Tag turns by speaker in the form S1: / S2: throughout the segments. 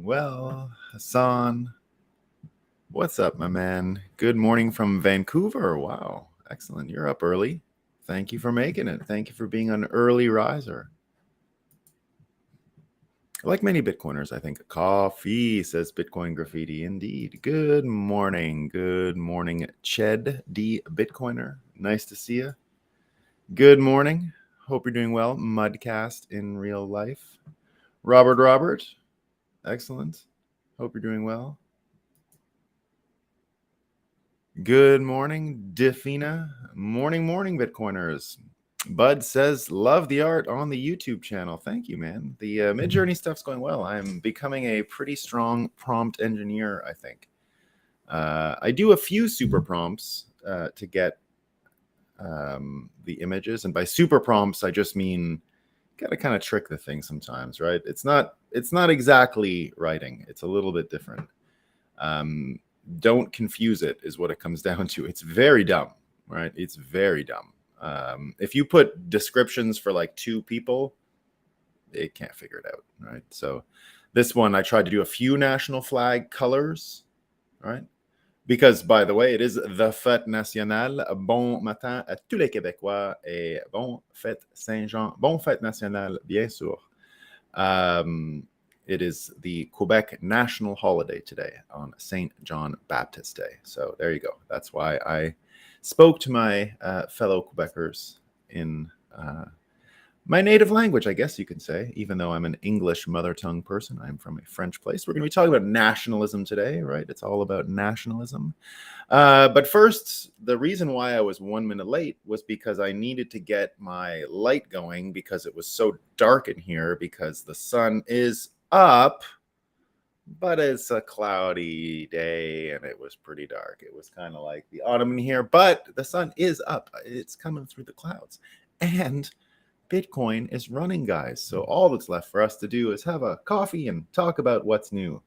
S1: Well, Hassan, what's up, my man? Good morning from Vancouver. Wow, excellent. You're up early. Thank you for making it. Thank you for being an early riser. Like many Bitcoiners, I think coffee, says Bitcoin Graffiti. Indeed. Good morning. Good morning, Ched D Bitcoiner. Nice to see you. Good morning. Hope you're doing well. Mudcast in real life. Robert. Excellent. Hope you're doing well. Good morning, Defina. Morning, Bitcoiners. Bud says, love the art on the YouTube channel. Thank you, man. The Midjourney stuff's going well. I'm becoming a pretty strong prompt engineer, I think. I do a few super prompts to get the images. And by super prompts, I just mean gotta kind of trick the thing sometimes, right? It's not exactly writing. It's a little bit different. Don't confuse it is what it comes down to. It's very dumb, right? It's very dumb. If you put descriptions for like two people, it can't figure it out, right? So this one, I tried to do a few national flag colors, right? Because, by the way, it is the fête nationale. Bon matin à tous les Québécois et bon fête Saint-Jean. Bon fête nationale, bien sûr. It is the Quebec national holiday today on St. John Baptist Day. So there you go. That's why I spoke to my fellow Quebecers in my native language, I guess you could say, even though I'm an English mother tongue person. I'm from a French place. We're going to be talking about nationalism today, right? It's all about nationalism. But first, the reason why I was 1 minute late was because I needed to get my light going because it was so dark in here because the sun is up, but it's a cloudy day and it was pretty dark. It was kind of like the autumn in here, but the sun is up. It's coming through the clouds. And Bitcoin is running, guys. So all that's left for us to do is have a coffee and talk about what's new.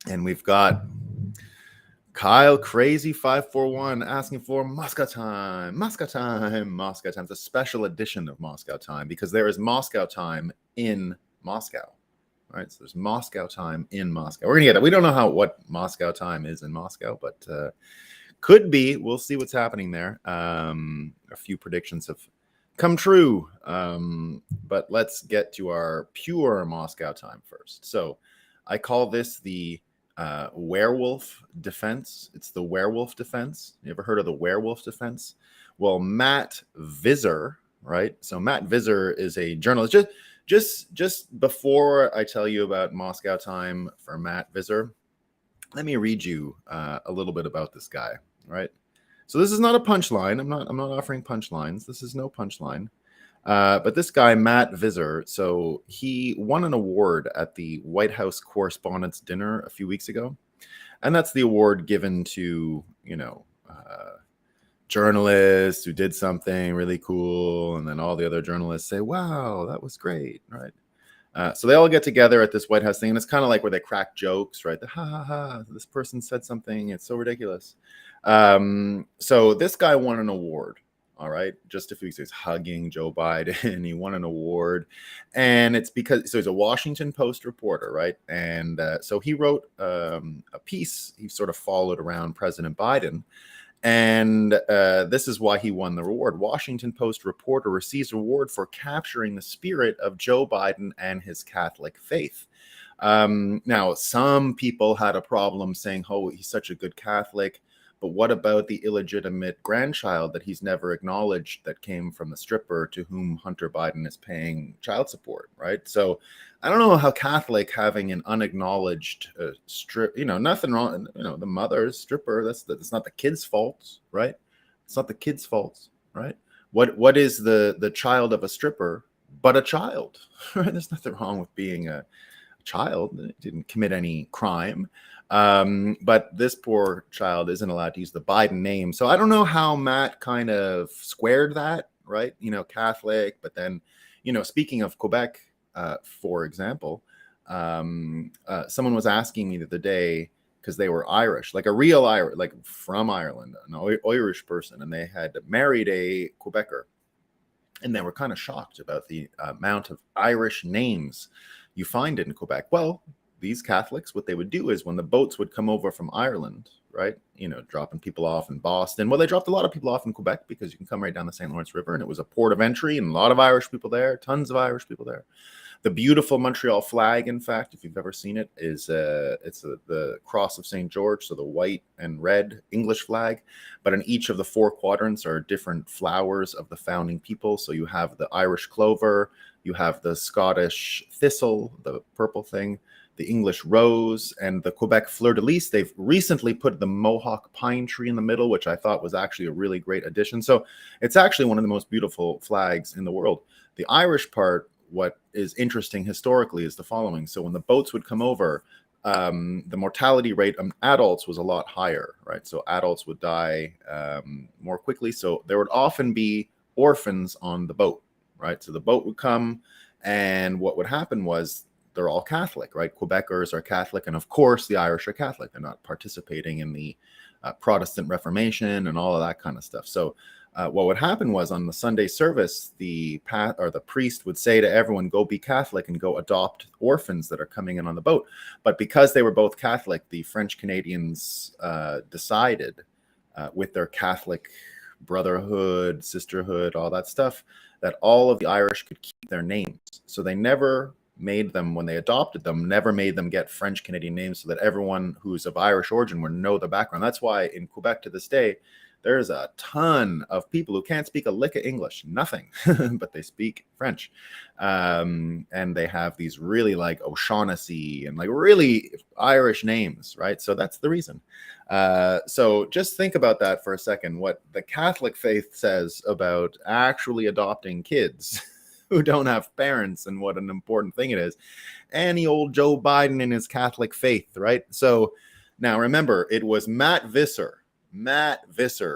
S1: And we've got Kyle Crazy 541 asking for Moscow time. Moscow time. Moscow time. It's a special edition of Moscow time because there is Moscow time in Moscow. All right, so there's Moscow time in Moscow. We're gonna get that. We don't know what Moscow time is in Moscow, but could be. We'll see what's happening there. A few predictions have come true, but let's get to our pure Moscow time first. So I call this the werewolf defense. It's the werewolf defense. You ever heard of the werewolf defense? Well, Matt Visser, right? So Matt Visser is a journalist. Just before I tell you about Moscow time for Matt Visser, let me read you a little bit about this guy, right? So this is not a punchline. I'm not offering punchlines. This is no punchline. But this guy, Matt Visser, so he won an award at the White House Correspondents' Dinner a few weeks ago. And that's the award given to, journalists who did something really cool. And then all the other journalists say, wow, that was great, right? So they all get together at this White House thing. And it's kind of like where they crack jokes, right? Ha, ha, ha, this person said something. It's so ridiculous. So this guy won an award. All right, just a few weeks ago, he's hugging Joe Biden. He won an award, and it's because he's a Washington Post reporter, right? And so he wrote a piece. He sort of followed around President Biden, and this is why he won the award. Washington Post reporter receives award for capturing the spirit of Joe Biden and his Catholic faith. Now, some people had a problem saying, "Oh, he's such a good Catholic." But what about the illegitimate grandchild that he's never acknowledged that came from the stripper to whom Hunter Biden is paying child support, right? So I don't know how Catholic having an unacknowledged strip, nothing wrong. The mother's stripper, that's not the kid's fault, right? It's not the kid's fault, right? What is the child of a stripper but a child, right? There's nothing wrong with being a child. It didn't commit any crime. But this poor child isn't allowed to use the Biden name. So I don't know how Matt kind of squared that, right? Catholic, but then, speaking of Quebec, for example, someone was asking me the other day, because they were Irish, like a real Irish, like from Ireland, an Irish person, and they had married a Quebecer. And they were kind of shocked about the amount of Irish names you find in Quebec. Well, these Catholics, what they would do is when the boats would come over from Ireland, right, dropping people off in Boston. Well, they dropped a lot of people off in Quebec because you can come right down the St. Lawrence River, and it was a port of entry, and a lot of Irish people there, tons of Irish people there. The beautiful Montreal flag, in fact, if you've ever seen it, is the cross of St. George, so the white and red English flag. But in each of the four quadrants are different flowers of the founding people. So you have the Irish clover, you have the Scottish thistle, the purple thing, the English rose, and the Quebec fleur-de-lis. They've recently put the Mohawk pine tree in the middle, which I thought was actually a really great addition. So it's actually one of the most beautiful flags in the world. The Irish part, what is interesting historically is the following. So when the boats would come over, the mortality rate of adults was a lot higher, right? So adults would die more quickly. So there would often be orphans on the boat, right? So the boat would come, and what would happen was they're all Catholic, right? Quebecers are Catholic, and of course the Irish are Catholic. They're not participating in the Protestant Reformation and all of that kind of stuff. So what would happen was on the Sunday service, the priest would say to everyone, go be Catholic and go adopt orphans that are coming in on the boat. But because they were both Catholic, the French Canadians decided with their Catholic brotherhood, sisterhood, all that stuff, that all of the Irish could keep their names. So they never made them, when they adopted them, never made them get French Canadian names, so that everyone who's of Irish origin would know the background. That's why in Quebec to this day, there's a ton of people who can't speak a lick of English, nothing, but they speak French. And they have these really like O'Shaughnessy and like really Irish names, right? So that's the reason. So just think about that for a second, what the Catholic faith says about actually adopting kids who don't have parents, and what an important thing it is. And the old Joe Biden and his Catholic faith, right? So now remember, it was Matt Visser,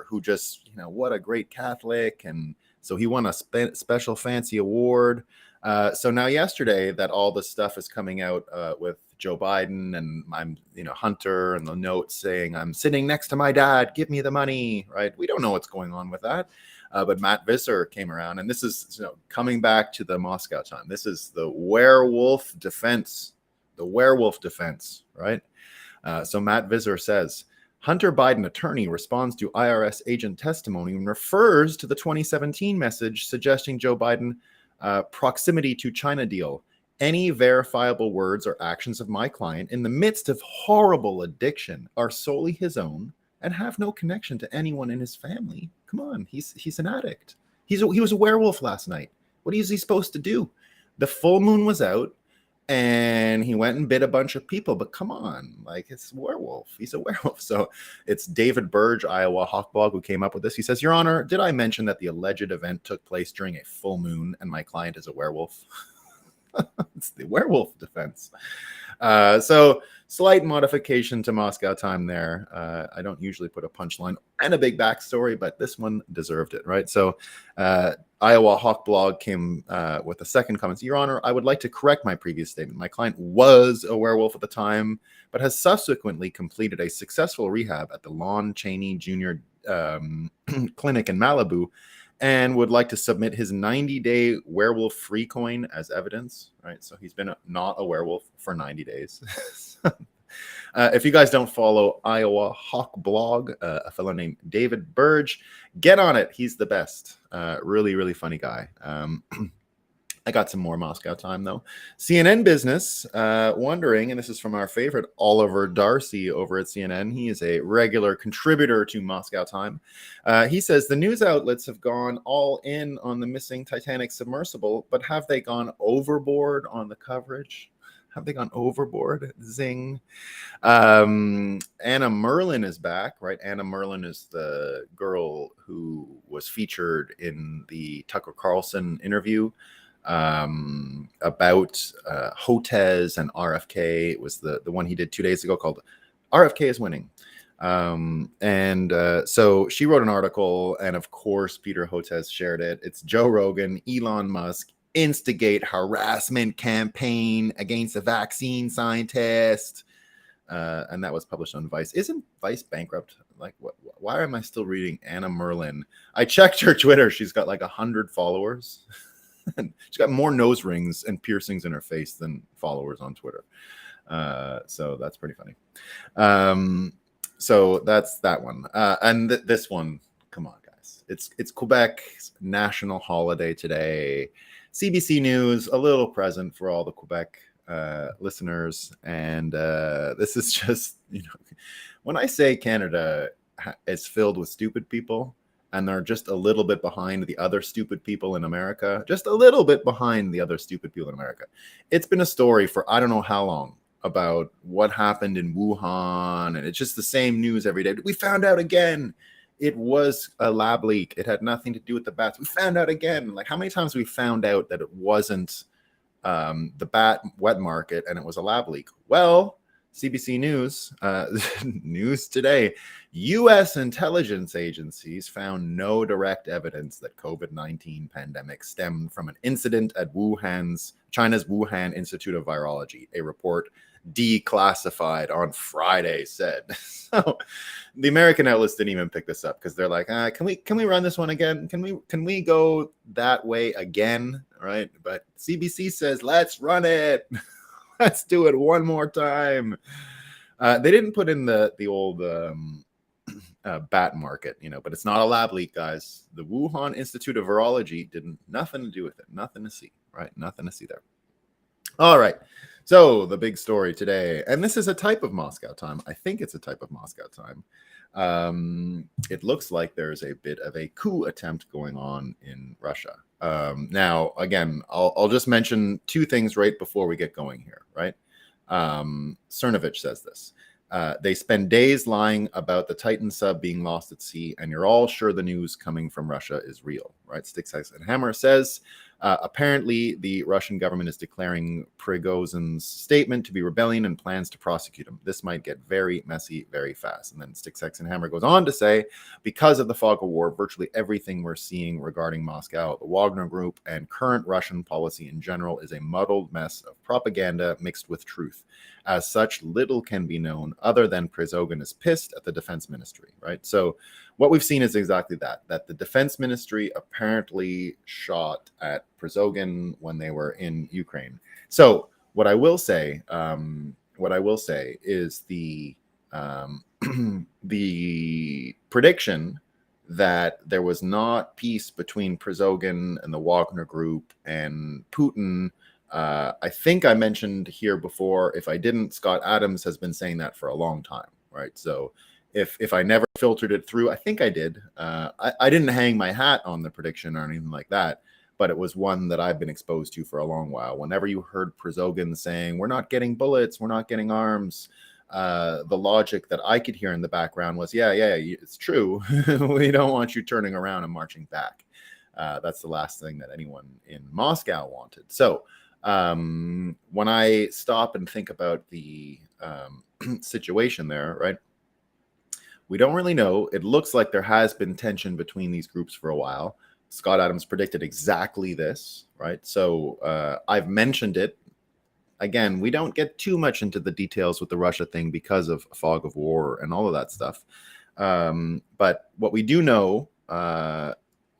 S1: who just, what a great Catholic. And so he won a special fancy award. So now yesterday that all this stuff is coming out with Joe Biden, and I'm, Hunter, and the note saying, I'm sitting next to my dad, give me the money, right? We don't know what's going on with that. But Matt Visser came around, and this is, coming back to the Moscow time. This is the werewolf defense, right? So Matt Visser says, Hunter Biden attorney responds to IRS agent testimony and refers to the 2017 message suggesting Joe Biden proximity to China deal. Any verifiable words or actions of my client in the midst of horrible addiction are solely his own and have no connection to anyone in his family. Come on, he's an addict. He was a werewolf last night. What is he supposed to do? The full moon was out, and he went and bit a bunch of people. But come on, like, it's a werewolf. He's a werewolf. So it's David Burge, Iowa Hawk Blog, who came up with this. He says, Your Honor, did I mention that the alleged event took place during a full moon and my client is a werewolf? It's the werewolf defense. So slight modification to Moscow time there. I don't usually put a punchline and a big backstory, but this one deserved it, right? So Iowa Hawk Blog came with a second comment. Your Honor, I would like to correct my previous statement. My client was a werewolf at the time, but has subsequently completed a successful rehab at the Lon Chaney Jr. Clinic in Malibu, and would like to submit his 90-day werewolf-free coin as evidence, right? So he's been not a werewolf for 90 days. If you guys don't follow Iowa Hawk Blog, a fellow named David Burge, get on it. He's the best. Really, really funny guy. I got some more Moscow time, though. CNN Business, wondering, and this is from our favorite Oliver Darcy over at CNN. He is a regular contributor to Moscow time. He says, the news outlets have gone all in on the missing Titanic submersible, but have they gone overboard on the coverage? Have they gone overboard? Zing. Anna Merlin is back, right? Anna Merlin is the girl who was featured in the Tucker Carlson interview about Hotez and RFK. It was the one he did 2 days ago called RFK is Winning. So she wrote an article, and of course Peter Hotez shared it. It's Joe Rogan, Elon Musk instigate harassment campaign against a vaccine scientist. And that was published on Vice. Isn't Vice bankrupt? like, why am I still reading Anna Merlin? I checked her Twitter. She's got like 100 followers. She's got more nose rings and piercings in her face than followers on Twitter. So that's pretty funny. So that's that one. And this one, come on, guys. It's Quebec's national holiday today. CBC News, a little present for all the Quebec listeners. And this is just, when I say Canada is filled with stupid people, and they're just a little bit behind the other stupid people in America, just a little bit behind the other stupid people in America. It's been a story for I don't know how long about what happened in Wuhan, and it's just the same news every day. We found out again it was a lab leak. It had nothing to do with the bats. We found out again. Like, how many times we found out that it wasn't the bat wet market and it was a lab leak? Well, CBC News, news today, U.S. intelligence agencies found no direct evidence that COVID-19 pandemic stemmed from an incident at China's Wuhan Institute of Virology, a report declassified on Friday said. So the American outlets didn't even pick this up because they're like, can we run this one again? Can we go that way again? Right? But CBC says, let's run it. Let's do it one more time. They didn't put in the old bat market, but it's not a lab leak, guys. The Wuhan Institute of Virology didn't nothing to do with it. Nothing to see, right? Nothing to see there. All right. So the big story today, and this is a type of Moscow time. I think it's a type of Moscow time. It looks like there's a bit of a coup attempt going on in Russia. Now, again, I'll just mention two things right before we get going here, right? Cernovich says this. They spend days lying about the Titan sub being lost at sea, and you're all sure the news coming from Russia is real, right? Sticks, Axe, and Hammer says, apparently the Russian government is declaring Prigozhin's statement to be rebellion and plans to prosecute him. This might get very messy very fast. And then Sticks, Axe, and Hammer goes on to say, because of the fog of war, virtually everything we're seeing regarding Moscow, the Wagner Group, and current Russian policy in general is a muddled mess of propaganda mixed with truth. As such, little can be known other than Prigozhin is pissed at the defense ministry, right? So what we've seen is exactly that the defense ministry apparently shot at Prigozhin when they were in Ukraine. So what I will say is the the prediction that there was not peace between Prigozhin and the Wagner Group and Putin. I think I mentioned here before. If I didn't, Scott Adams has been saying that for a long time, right? So if I never filtered it through, I think I did. I didn't hang my hat on the prediction or anything like that, but it was one that I've been exposed to for a long while. Whenever you heard Prigozhin saying, we're not getting bullets, we're not getting arms, the logic that I could hear in the background was, yeah, it's true. We don't want you turning around and marching back. That's the last thing that anyone in Moscow wanted. So when I stop and think about the situation there, right, we don't really know. It looks like there has been tension between these groups for a while. Scott Adams predicted exactly this, right? So I've mentioned it. Again, we don't get too much into the details with the Russia thing because of fog of war and all of that stuff. But what we do know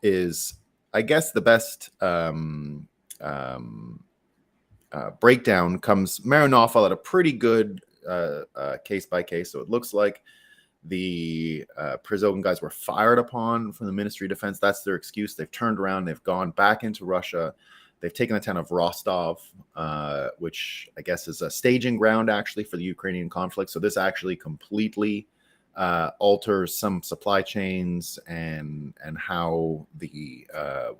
S1: is, I guess, the best breakdown comes. Marinov followed a pretty good case by case. So it looks like the Prigozhin guys were fired upon from the Ministry of Defense. That's their excuse. They've turned around. They've gone back into Russia. They've taken the town of Rostov, which I guess is a staging ground actually for the Ukrainian conflict. So this actually completely alters some supply chains and how the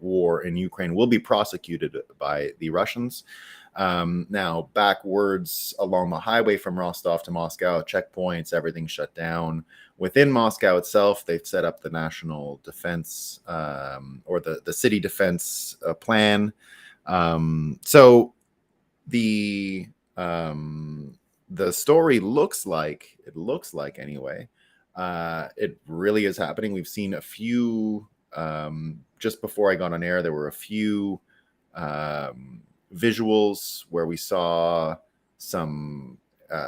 S1: war in Ukraine will be prosecuted by the Russians. Now, backwards along the highway from Rostov to Moscow, checkpoints, everything shut down. Within Moscow itself, they've set up the national defense or the city defense plan. So the story looks like anyway. It really is happening. We've seen a few just before I got on air. There were a few visuals where we saw some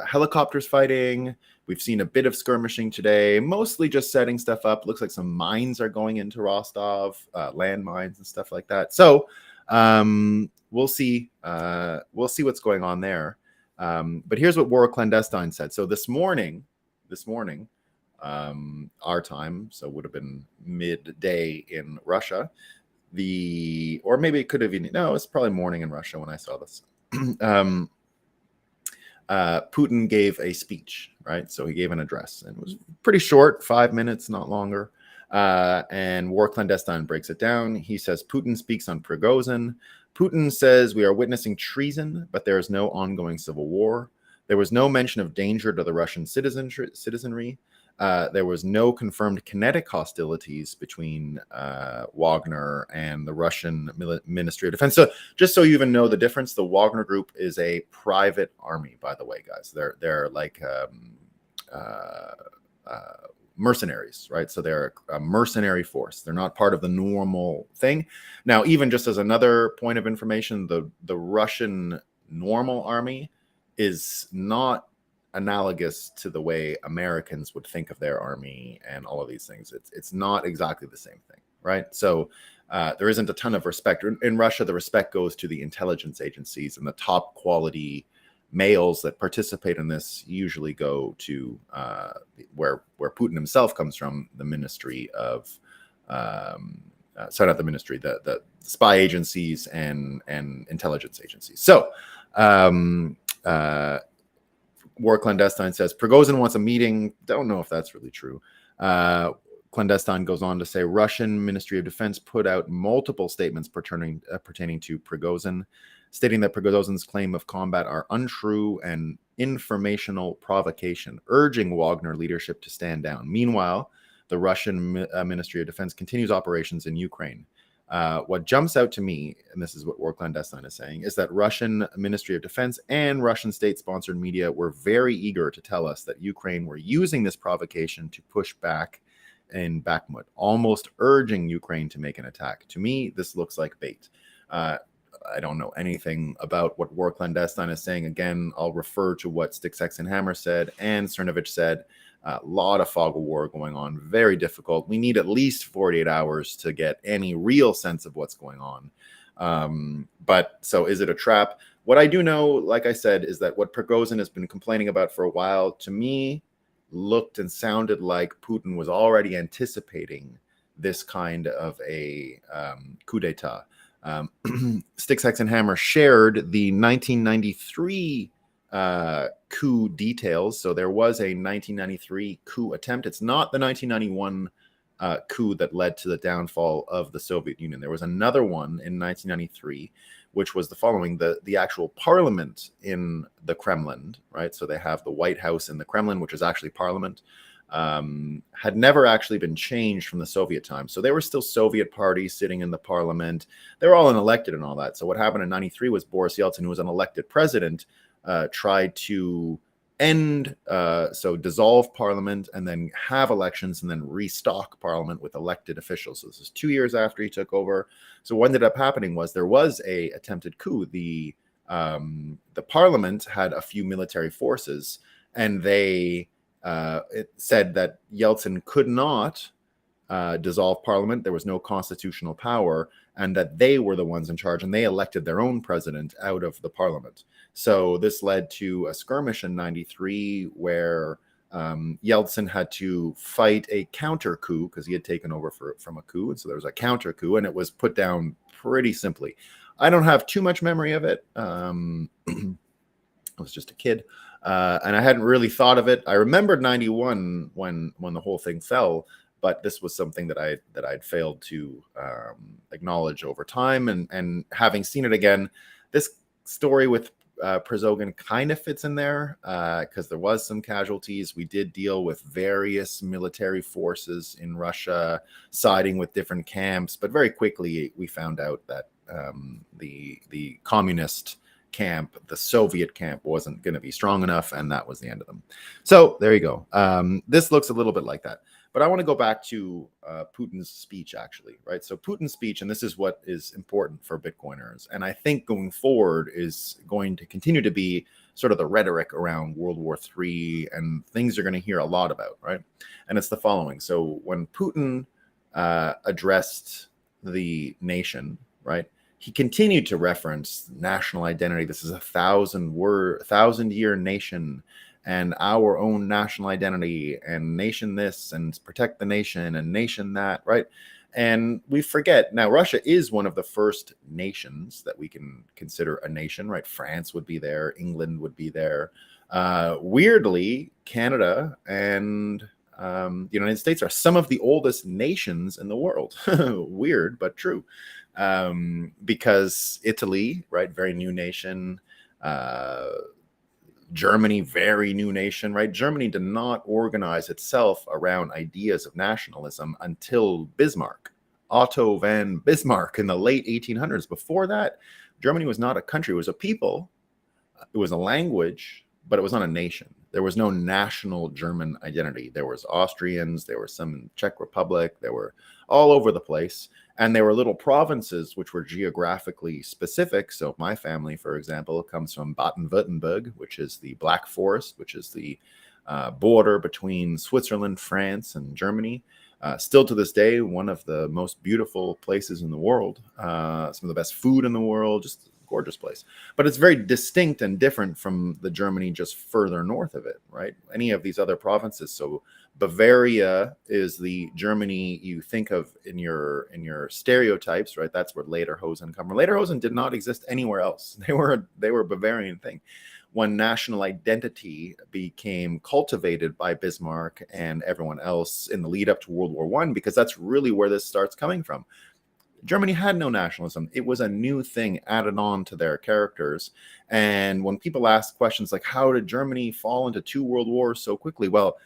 S1: helicopters fighting. We've seen a bit of skirmishing today, mostly just setting stuff up. Looks like some mines are going into Rostov, land mines and stuff like that. So we'll see. We'll see what's going on there. But here's what War Clandestine said. So this morning, our time, so it would have been midday in Russia. Or maybe it could have been, no, it's probably morning in Russia when I saw this. Putin gave a speech, right? So he gave an address, and it was pretty short, 5 minutes, not longer. And War Clandestine breaks it down. He says, Putin speaks on Prigozhin. Putin says we are witnessing treason, but there is no ongoing civil war. There was no mention of danger to the Russian citizenry. There was no confirmed kinetic hostilities between Wagner and the Russian Ministry of Defense. So just so you even know the difference, the Wagner Group is a private army, by the way, guys. They're like mercenaries, right? So they're a mercenary force. They're not part of the normal thing. Now, even just as another point of information, the Russian normal army is not analogous to the way Americans would think of their army and all of these things. It's not exactly the same thing, right? So there isn't a ton of respect. In Russia, the respect goes to the intelligence agencies, and the top quality males that participate in this usually go to where Putin himself comes from, the ministry of sorry, not the ministry, the spy agencies and intelligence agencies. So War Clandestine says Prigozhin wants a meeting. Don't know if that's really true. Clandestine goes on to say Russian Ministry of Defense put out multiple statements pertaining to Prigozhin, stating that Prigozhin's claim of combat are untrue and informational provocation, urging Wagner leadership to stand down. Meanwhile, the Russian Ministry of Defense continues operations in Ukraine. What jumps out to me, and this is what War Clandestine is saying, is that Russian Ministry of Defense and Russian state-sponsored media were very eager to tell us that Ukraine were using this provocation to push back in Bakhmut, almost urging Ukraine to make an attack. To me, this looks like bait. I don't know anything about what War Clandestine is saying. Again, I'll refer to what Sticks, X, and Hammer said and Cernovich said. A lot of fog of war going on, very difficult. We need at least 48 hours to get any real sense of what's going on. But so is it a trap? What I do know, like I said, is that what Prigozhin has been complaining about for a while, to me, looked and sounded like Putin was already anticipating this kind of a coup d'etat. Sticks, Hex, and Hammer shared the 1993 coup details. So there was a 1993 coup attempt. It's not the 1991 coup that led to the downfall of the Soviet Union. There was another one in 1993, which was the following: the actual parliament in the Kremlin, right? So they have the White House in the Kremlin, which is actually parliament, had never actually been changed from the Soviet time. So they were still Soviet parties sitting in the parliament. They were all unelected and all that. So what happened in 93 was Boris Yeltsin, who was an elected president, tried to dissolve parliament and then have elections and then restock parliament with elected officials. So this is 2 years after he took over. So what ended up happening was there was a attempted coup. The parliament had a few military forces, and it said that Yeltsin could not dissolve parliament. There was no constitutional power, and that they were the ones in charge, and they elected their own president out of the parliament. So this led to a skirmish in 93 where Yeltsin had to fight a counter coup because he had taken over from a coup. And so there was a counter coup, and it was put down pretty simply. I don't have too much memory of it. I was just a kid, and I hadn't really thought of it. I remembered 91 when the whole thing fell, but this was something that I'd failed to acknowledge over time. And having seen it again, this story with Prigozhin kind of fits in there because there was some casualties. We did deal with various military forces in Russia siding with different camps, but very quickly we found out that the communist camp, the Soviet camp, wasn't going to be strong enough, and that was the end of them. So there you go. This looks a little bit like that. But I want to go back to Putin's speech, actually, right? So Putin's speech, and this is what is important for Bitcoiners, and I think going forward is going to continue to be sort of the rhetoric around World War III and things you're going to hear a lot about, right? And it's the following. So when Putin addressed the nation, right, he continued to reference national identity. This is a 1,000-year nation, and our own national identity, and nation this, and protect the nation, and nation that, right? And we forget, now Russia is one of the first nations that we can consider a nation, right? France would be there, England would be there. Weirdly, Canada and the United States are some of the oldest nations in the world. Weird, but true. Because Italy, right, very new nation. Germany, very new nation, right? Germany did not organize itself around ideas of nationalism until Bismarck, Otto von Bismarck, in the late 1800s. Before that, Germany was not a country. It was a people. It was a language, but it was not a nation. There was no national German identity. There was Austrians, there were some in Czech Republic, there were all over the place. And there were little provinces which were geographically specific. So my family, for example, comes from Baden-Württemberg, which is the Black Forest, which is the border between Switzerland, France, and Germany. Still to this day, one of the most beautiful places in the world. Some of the best food in the world, just a gorgeous place. But it's very distinct and different from the Germany just further north of it, right? Any of these other provinces. So Bavaria is the Germany you think of in your stereotypes, right? That's where Lederhosen come from. Lederhosen did not exist anywhere else. They were a Bavarian thing. When national identity became cultivated by Bismarck and everyone else in the lead up to World War I, because that's really where this starts coming from. Germany had no nationalism. It was a new thing added on to their characters. And when people ask questions like, how did Germany fall into 2 world wars so quickly? Well,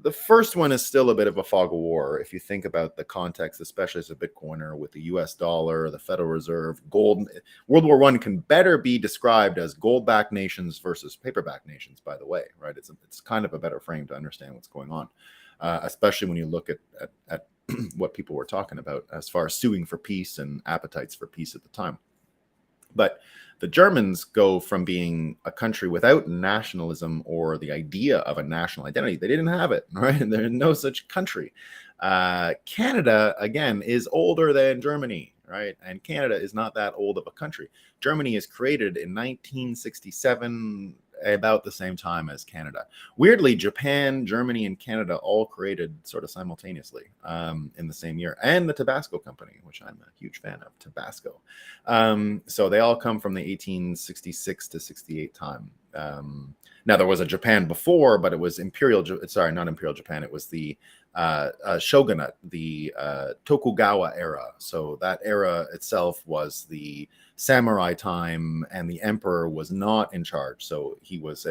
S1: the first one is still a bit of a fog of war. If you think about the context, especially as a Bitcoiner, with the US dollar, the Federal Reserve, gold. World War I can better be described as gold-backed nations versus paper-backed nations, by the way, right? It's kind of a better frame to understand what's going on, especially when you look at what people were talking about as far as suing for peace and appetites for peace at the time. But the Germans go from being a country without nationalism or the idea of a national identity. They didn't have it, right? There's no such country. Canada, again, is older than Germany, right? And Canada is not that old of a country. Germany is created in 1967, about the same time as Canada. Weirdly, Japan, Germany, and Canada all created sort of simultaneously in the same year. And the Tabasco Company, which I'm a huge fan of, Tabasco. So they all come from the 1866 to 68 time. Now, there was a Japan before, but it was not Imperial Japan. It was the shogunate, the Tokugawa era. So that era itself was the samurai time, and the emperor was not in charge. So he was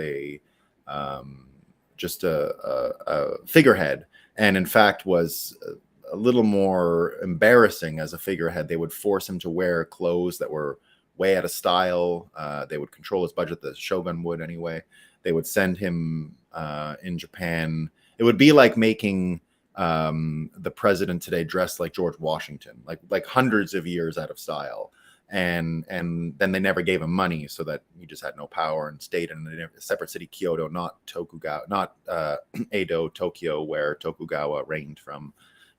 S1: just a figurehead, and in fact was a little more embarrassing as a figurehead. They would force him to wear clothes that were way out of style. They would control his budget, the shogun would anyway. They would send him in Japan. It would be like making the president today dressed like George Washington, like hundreds of years out of style. And then they never gave him money, so that he just had no power and stayed in a separate city, Kyoto, not Tokugawa, not Edo, Tokyo, where Tokugawa reigned from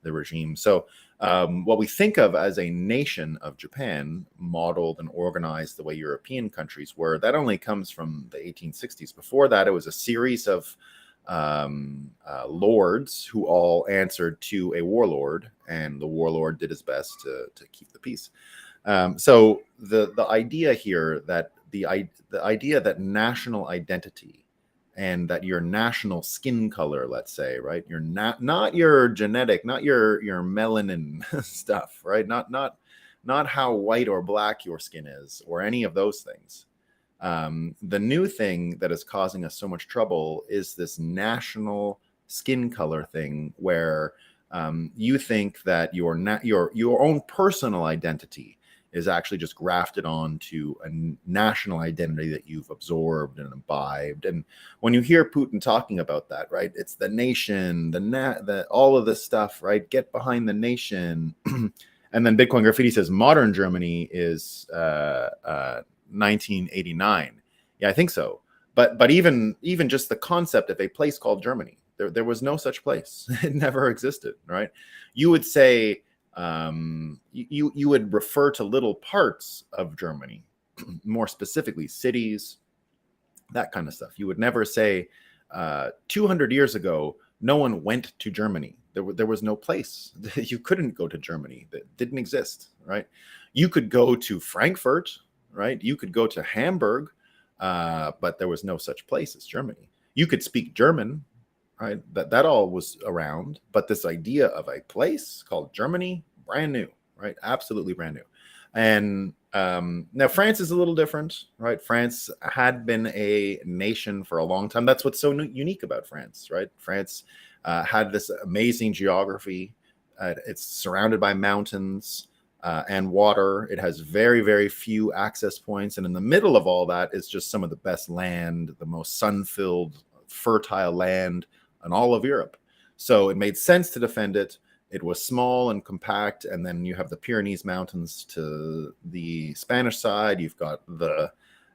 S1: the regime. So what we think of as a nation of Japan, modeled and organized the way European countries were, that only comes from the 1860s. Before that, it was a series of lords who all answered to a warlord, and the warlord did his best to keep the peace. So the idea here that the idea that national identity and that your national skin color, let's say, right, you're not your genetic, not your melanin stuff, right, not how white or black your skin is or any of those things. The new thing that is causing us so much trouble is this national skin color thing, where you think that your own personal identity is actually just grafted onto a national identity that you've absorbed and imbibed. And when you hear Putin talking about that, right, it's the nation, the all of this stuff, right? Get behind the nation. And then Bitcoin Graffiti says modern Germany is 1989. Yeah, I think so. But even just the concept of a place called Germany, there was no such place. It never existed, right? You would say you would refer to little parts of Germany, more specifically cities, that kind of stuff. You would never say 200 years ago, no one went to Germany. There was no place. You couldn't go to Germany. That didn't exist, right? You could go to Frankfurt, right? You could go to Hamburg, but there was no such place as Germany. You could speak German, right? That all was around, but this idea of a place called Germany, brand new, right? Absolutely brand new. And now France is a little different, right? France had been a nation for a long time. That's what's so unique about France, right? France had this amazing geography. It's surrounded by mountains and water. It has very, very few access points. And in the middle of all that is just some of the best land, the most sun-filled, fertile land in all of Europe. So it made sense to defend it. It was small and compact, and then you have the Pyrenees Mountains to the Spanish side. You've got the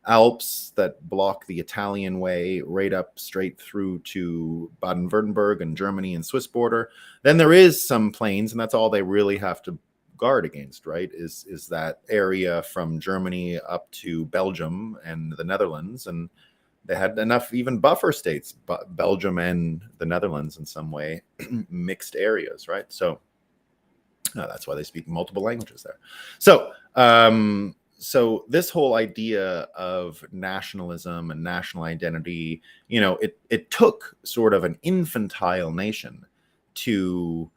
S1: Alps that block the Italian way right up straight through to Baden-Württemberg and Germany and Swiss border. Then there is some plains, and that's all they really have to guard against, right? Is that area from Germany up to Belgium and the Netherlands, and they had enough even buffer states, Belgium and the Netherlands in some way, mixed areas, right? So that's why they speak multiple languages there. So, so this whole idea of nationalism and national identity, you know, it took sort of an infantile nation to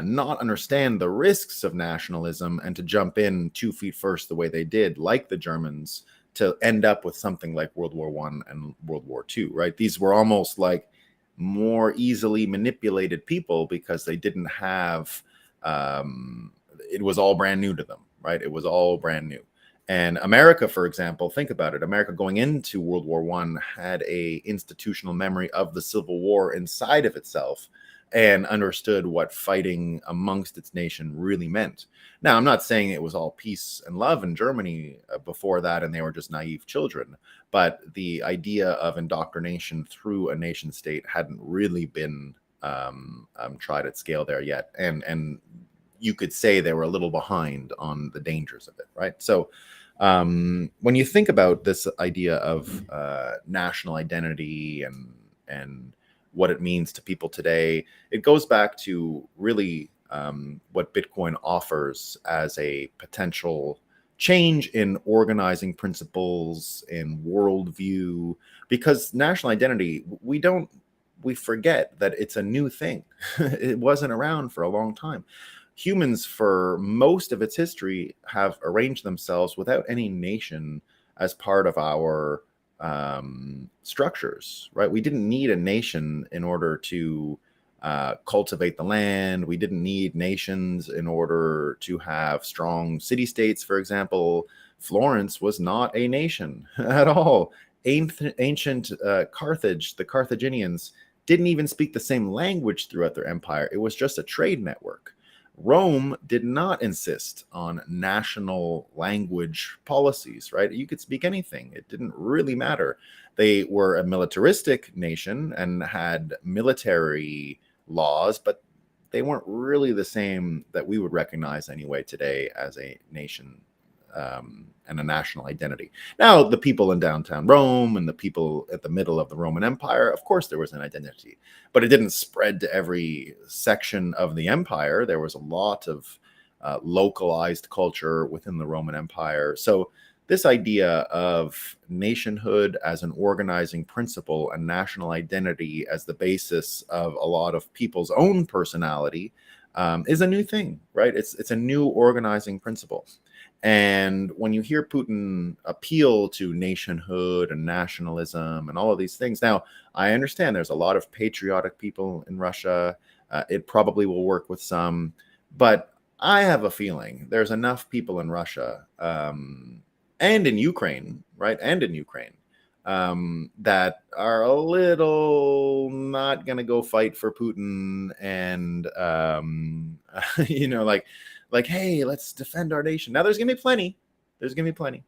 S1: not understand the risks of nationalism and to jump in 2 feet first the way they did, like the Germans, to end up with something like World War I and World War II, right? These were almost like more easily manipulated people because they didn't have, it was all brand new to them, right? It was all brand new. And America, for example, think about it. America going into World War I had a institutional memory of the Civil War inside of itself and understood what fighting amongst its nation really meant. Now, I'm not saying it was all peace and love in Germany before that, and they were just naive children, but the idea of indoctrination through a nation state hadn't really been tried at scale there yet. And you could say they were a little behind on the dangers of it, right? So when you think about this idea of national identity and what it means to people today, it goes back to really what Bitcoin offers as a potential change in organizing principles, in worldview, because national identity, we forget that it's a new thing. It wasn't around for a long time. Humans, for most of its history, have arranged themselves without any nation as part of our structures, right? We didn't need a nation in order to cultivate the land. We didn't need nations in order to have strong city-states, for example. Florence was not a nation at all. Ancient Carthage, the Carthaginians, didn't even speak the same language throughout their empire. It was just a trade network. Rome did not insist on national language policies, right? You could speak anything. It didn't really matter. They were a militaristic nation and had military laws, but they weren't really the same that we would recognize anyway today as a nation and a national identity. Now, the people in downtown Rome and the people at the middle of the Roman Empire, of course, there was an identity, but it didn't spread to every section of the empire. There was a lot of localized culture within the Roman Empire. So this idea of nationhood as an organizing principle and national identity as the basis of a lot of people's own personality is a new thing, right? It's a new organizing principle. And when you hear Putin appeal to nationhood and nationalism and all of these things, now I understand there's a lot of patriotic people in Russia. It probably will work with some, but I have a feeling there's enough people in Russia and in Ukraine, right? And in Ukraine that are a little not going to go fight for Putin and, hey, let's defend our nation. Now, there's going to be plenty. There's going to be plenty.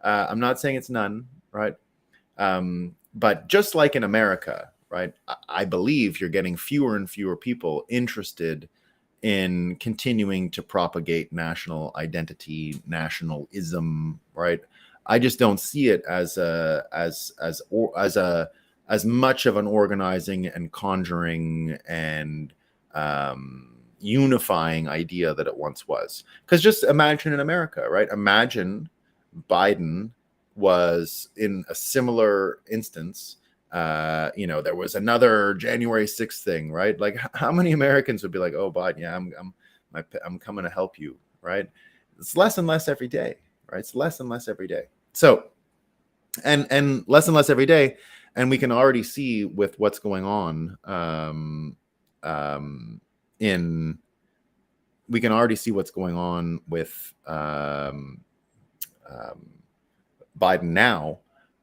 S1: I'm not saying it's none, right? But just like in America, right, I believe you're getting fewer and fewer people interested in continuing to propagate national identity, nationalism, right? I just don't see it as much of an organizing and conjuring and unifying idea that it once was. Because just imagine in America, right? Imagine Biden was in a similar instance. There was another January 6th thing, right? Like, how many Americans would be like, "Oh, Biden, yeah, I'm coming to help you," right? It's less and less every day, right? It's less and less every day. So, and less and less every day, and we can already see with what's going on we can already see what's going on with Biden now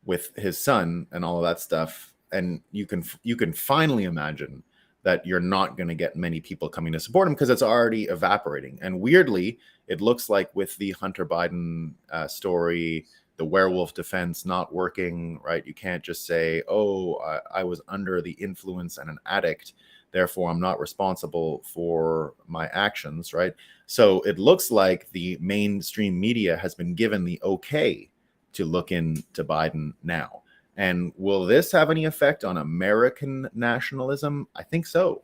S1: with his son and all of that stuff, and you can finally imagine that you're not going to get many people coming to support him because it's already evaporating. And weirdly, it looks like with the Hunter Biden story, the werewolf defense not working, right? You can't just say, "Oh, I was under the influence and an addict, therefore I'm not responsible for my actions," right? So it looks like the mainstream media has been given the okay to look into Biden now. And will this have any effect on American nationalism? I think so.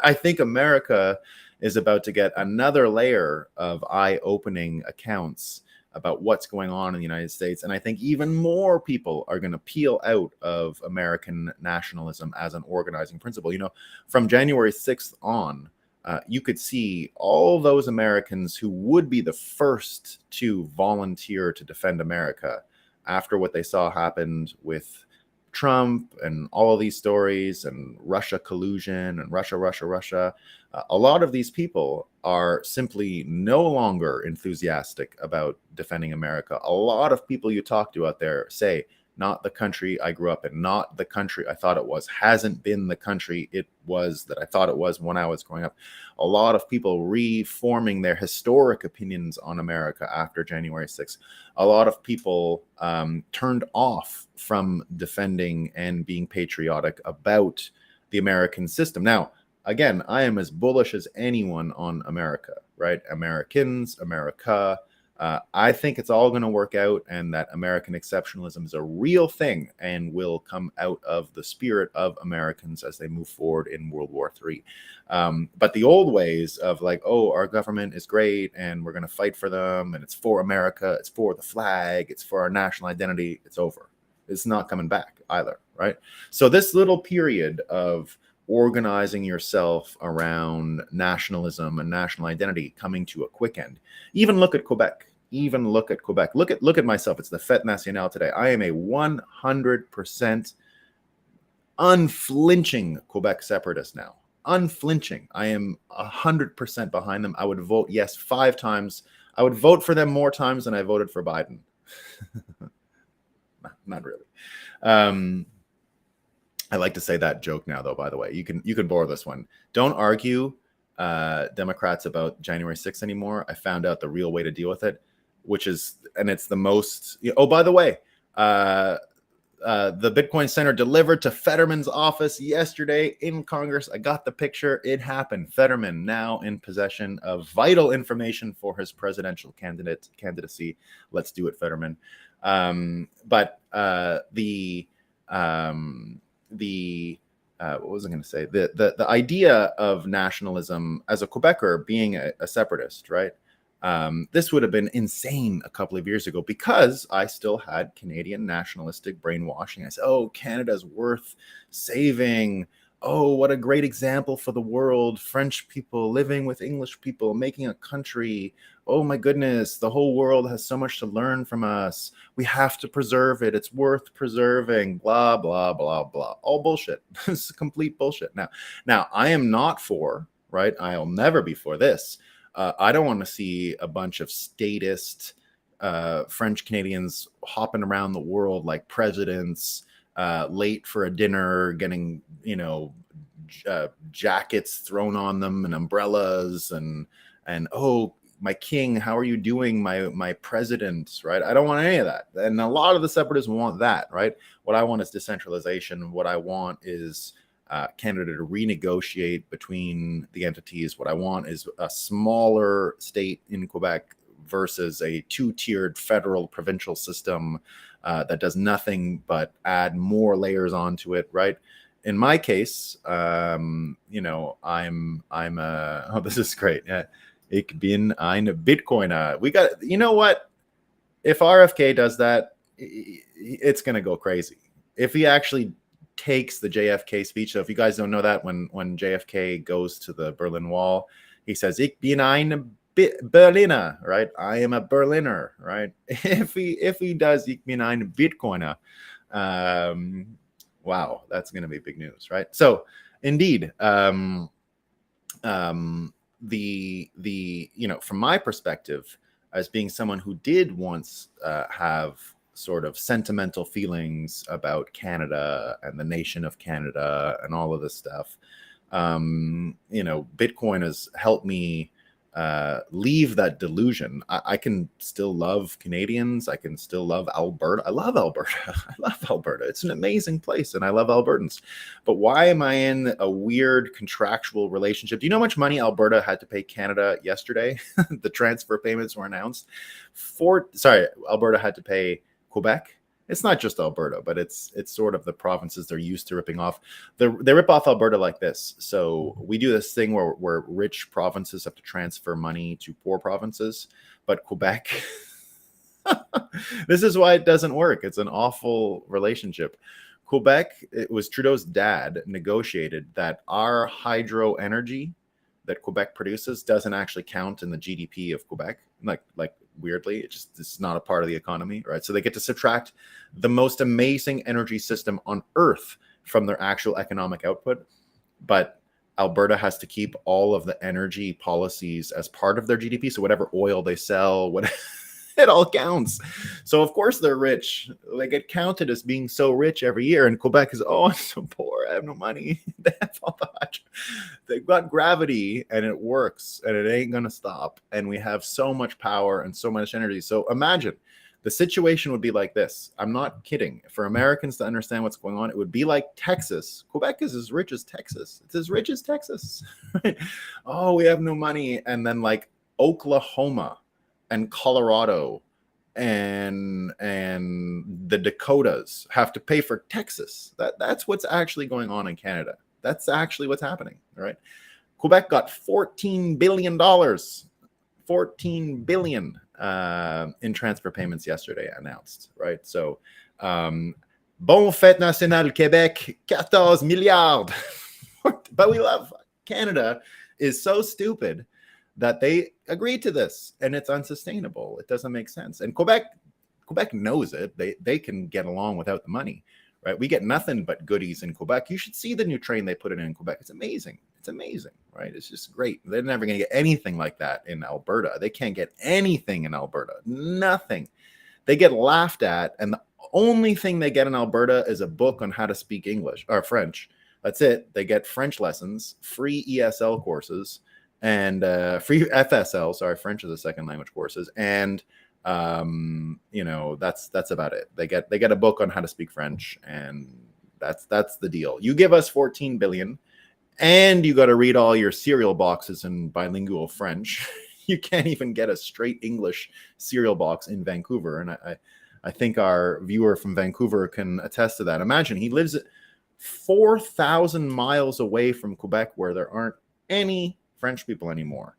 S1: I think America is about to get another layer of eye-opening accounts about what's going on in the United States. And I think even more people are going to peel out of American nationalism as an organizing principle. From January 6th on, you could see all those Americans who would be the first to volunteer to defend America after what they saw happened with Trump and all of these stories and Russia collusion and Russia. A lot of these people are simply no longer enthusiastic about defending America. A lot of people you talk to out there say, not the country I grew up in, not the country I thought it was, hasn't been the country it was that I thought it was when I was growing up. A lot of people reforming their historic opinions on America after January 6th. A lot of people turned off from defending and being patriotic about the American system. Now, again, I am as bullish as anyone on America, right? Americans, America. I think it's all going to work out, and that American exceptionalism is a real thing and will come out of the spirit of Americans as they move forward in World War III. But the old ways of like, oh, our government is great and we're going to fight for them and it's for America, it's for the flag, it's for our national identity, it's over. It's not coming back either, right? So this little period of organizing yourself around nationalism and national identity coming to a quick end. Even look at Quebec. Look at myself. It's the Fête Nationale today. I am a 100% unflinching Quebec separatist now. Unflinching. I am 100% behind them. I would vote yes 5 times. I would vote for them more times than I voted for Biden. Not really. I like to say that joke now, though, by the way. You can borrow this one. Don't argue Democrats about January 6th anymore. I found out the real way to deal with it, and it's the most... Oh, by the way, the Bitcoin Center delivered to Fetterman's office yesterday in Congress. I got the picture. It happened. Fetterman now in possession of vital information for his presidential candidacy. Let's do it, Fetterman. What was I going to say? The idea of nationalism as a Quebecer being a separatist, right? This would have been insane a couple of years ago because I still had Canadian nationalistic brainwashing. I said, oh, Canada's worth saving. Oh, what a great example for the world. French people living with English people, making a country. Oh my goodness, the whole world has so much to learn from us. We have to preserve it. It's worth preserving. Blah, blah, blah, blah. All bullshit. This is complete bullshit. Now I am not for, right? I'll never be for this. I don't want to see a bunch of statist French Canadians hopping around the world like presidents, late for a dinner, getting, jackets thrown on them and umbrellas and oh, my king, how are you doing, my president, right? I don't want any of that. And a lot of the separatists want that, right? What I want is decentralization. What I want is Canada to renegotiate between the entities. What I want is a smaller state in Quebec versus a two-tiered federal provincial system that does nothing but add more layers onto it, right? In my case, I'm oh, this is great. Ich bin ein Bitcoiner. We got, you know what? If RFK does that, it's going to go crazy. If he actually takes the JFK speech, so if you guys don't know that, when JFK goes to the Berlin Wall, he says, Ich bin ein Berliner, right? I am a Berliner, right? If he does, Ich bin ein Bitcoiner, wow, that's going to be big news, right? So indeed, from my perspective, as being someone who did once have sort of sentimental feelings about Canada and the nation of Canada and all of this stuff, Bitcoin has helped me leave that delusion. I can still love Canadians. I can still love Alberta. I love Alberta. I love Alberta. It's an amazing place, and I love Albertans. But why am I in a weird contractual relationship? Do you know how much money Alberta had to pay Canada yesterday? The transfer payments were announced. Alberta had to pay Quebec. It's not just Alberta, but it's sort of the provinces they're used to ripping off. They rip off Alberta like this. So we do this thing where rich provinces have to transfer money to poor provinces, but Quebec, this is why it doesn't work. It's an awful relationship. Quebec, it was Trudeau's dad negotiated that our hydro energy that Quebec produces doesn't actually count in the GDP of Quebec. Like weirdly, it's not a part of the economy, right? So they get to subtract the most amazing energy system on earth from their actual economic output. But Alberta has to keep all of the energy policies as part of their GDP. So whatever oil they sell, it all counts. So of course they're rich. They get counted as being so rich every year. And Quebec is, oh, I'm so poor. I have no money. They have all that. They've got gravity and it works and it ain't going to stop. And we have so much power and so much energy. So imagine the situation would be like this. I'm not kidding. For Americans to understand what's going on, it would be like Texas. Quebec is as rich as Texas. It's as rich as Texas. Right? Oh, we have no money. And then like Oklahoma and Colorado and the Dakotas have to pay for Texas. That's what's actually going on in Canada. That's actually what's happening, right? Quebec got $14 billion, $14 billion in transfer payments yesterday announced, right? So, bon fête nationale Québec, 14 milliards. But we love Canada is so stupid that they agreed to this, and it's unsustainable. It doesn't make sense. And Quebec knows it. They can get along without the money, right? We get nothing but goodies in Quebec. You should see the new train they put in Quebec. It's amazing. It's amazing, right? It's just great. They're never going to get anything like that in Alberta. They can't get anything in Alberta. Nothing. They get laughed at, and the only thing they get in Alberta is a book on how to speak English or French. That's it. They get French lessons, free ESL courses, and free FSL, sorry, French as a second language courses, and that's about it. They get a book on how to speak French, and that's the deal. You give us 14 billion, and you got to read all your cereal boxes in bilingual French. You can't even get a straight English cereal box in Vancouver, and I think our viewer from Vancouver can attest to that. Imagine he lives 4,000 miles away from Quebec, where there aren't any French people anymore,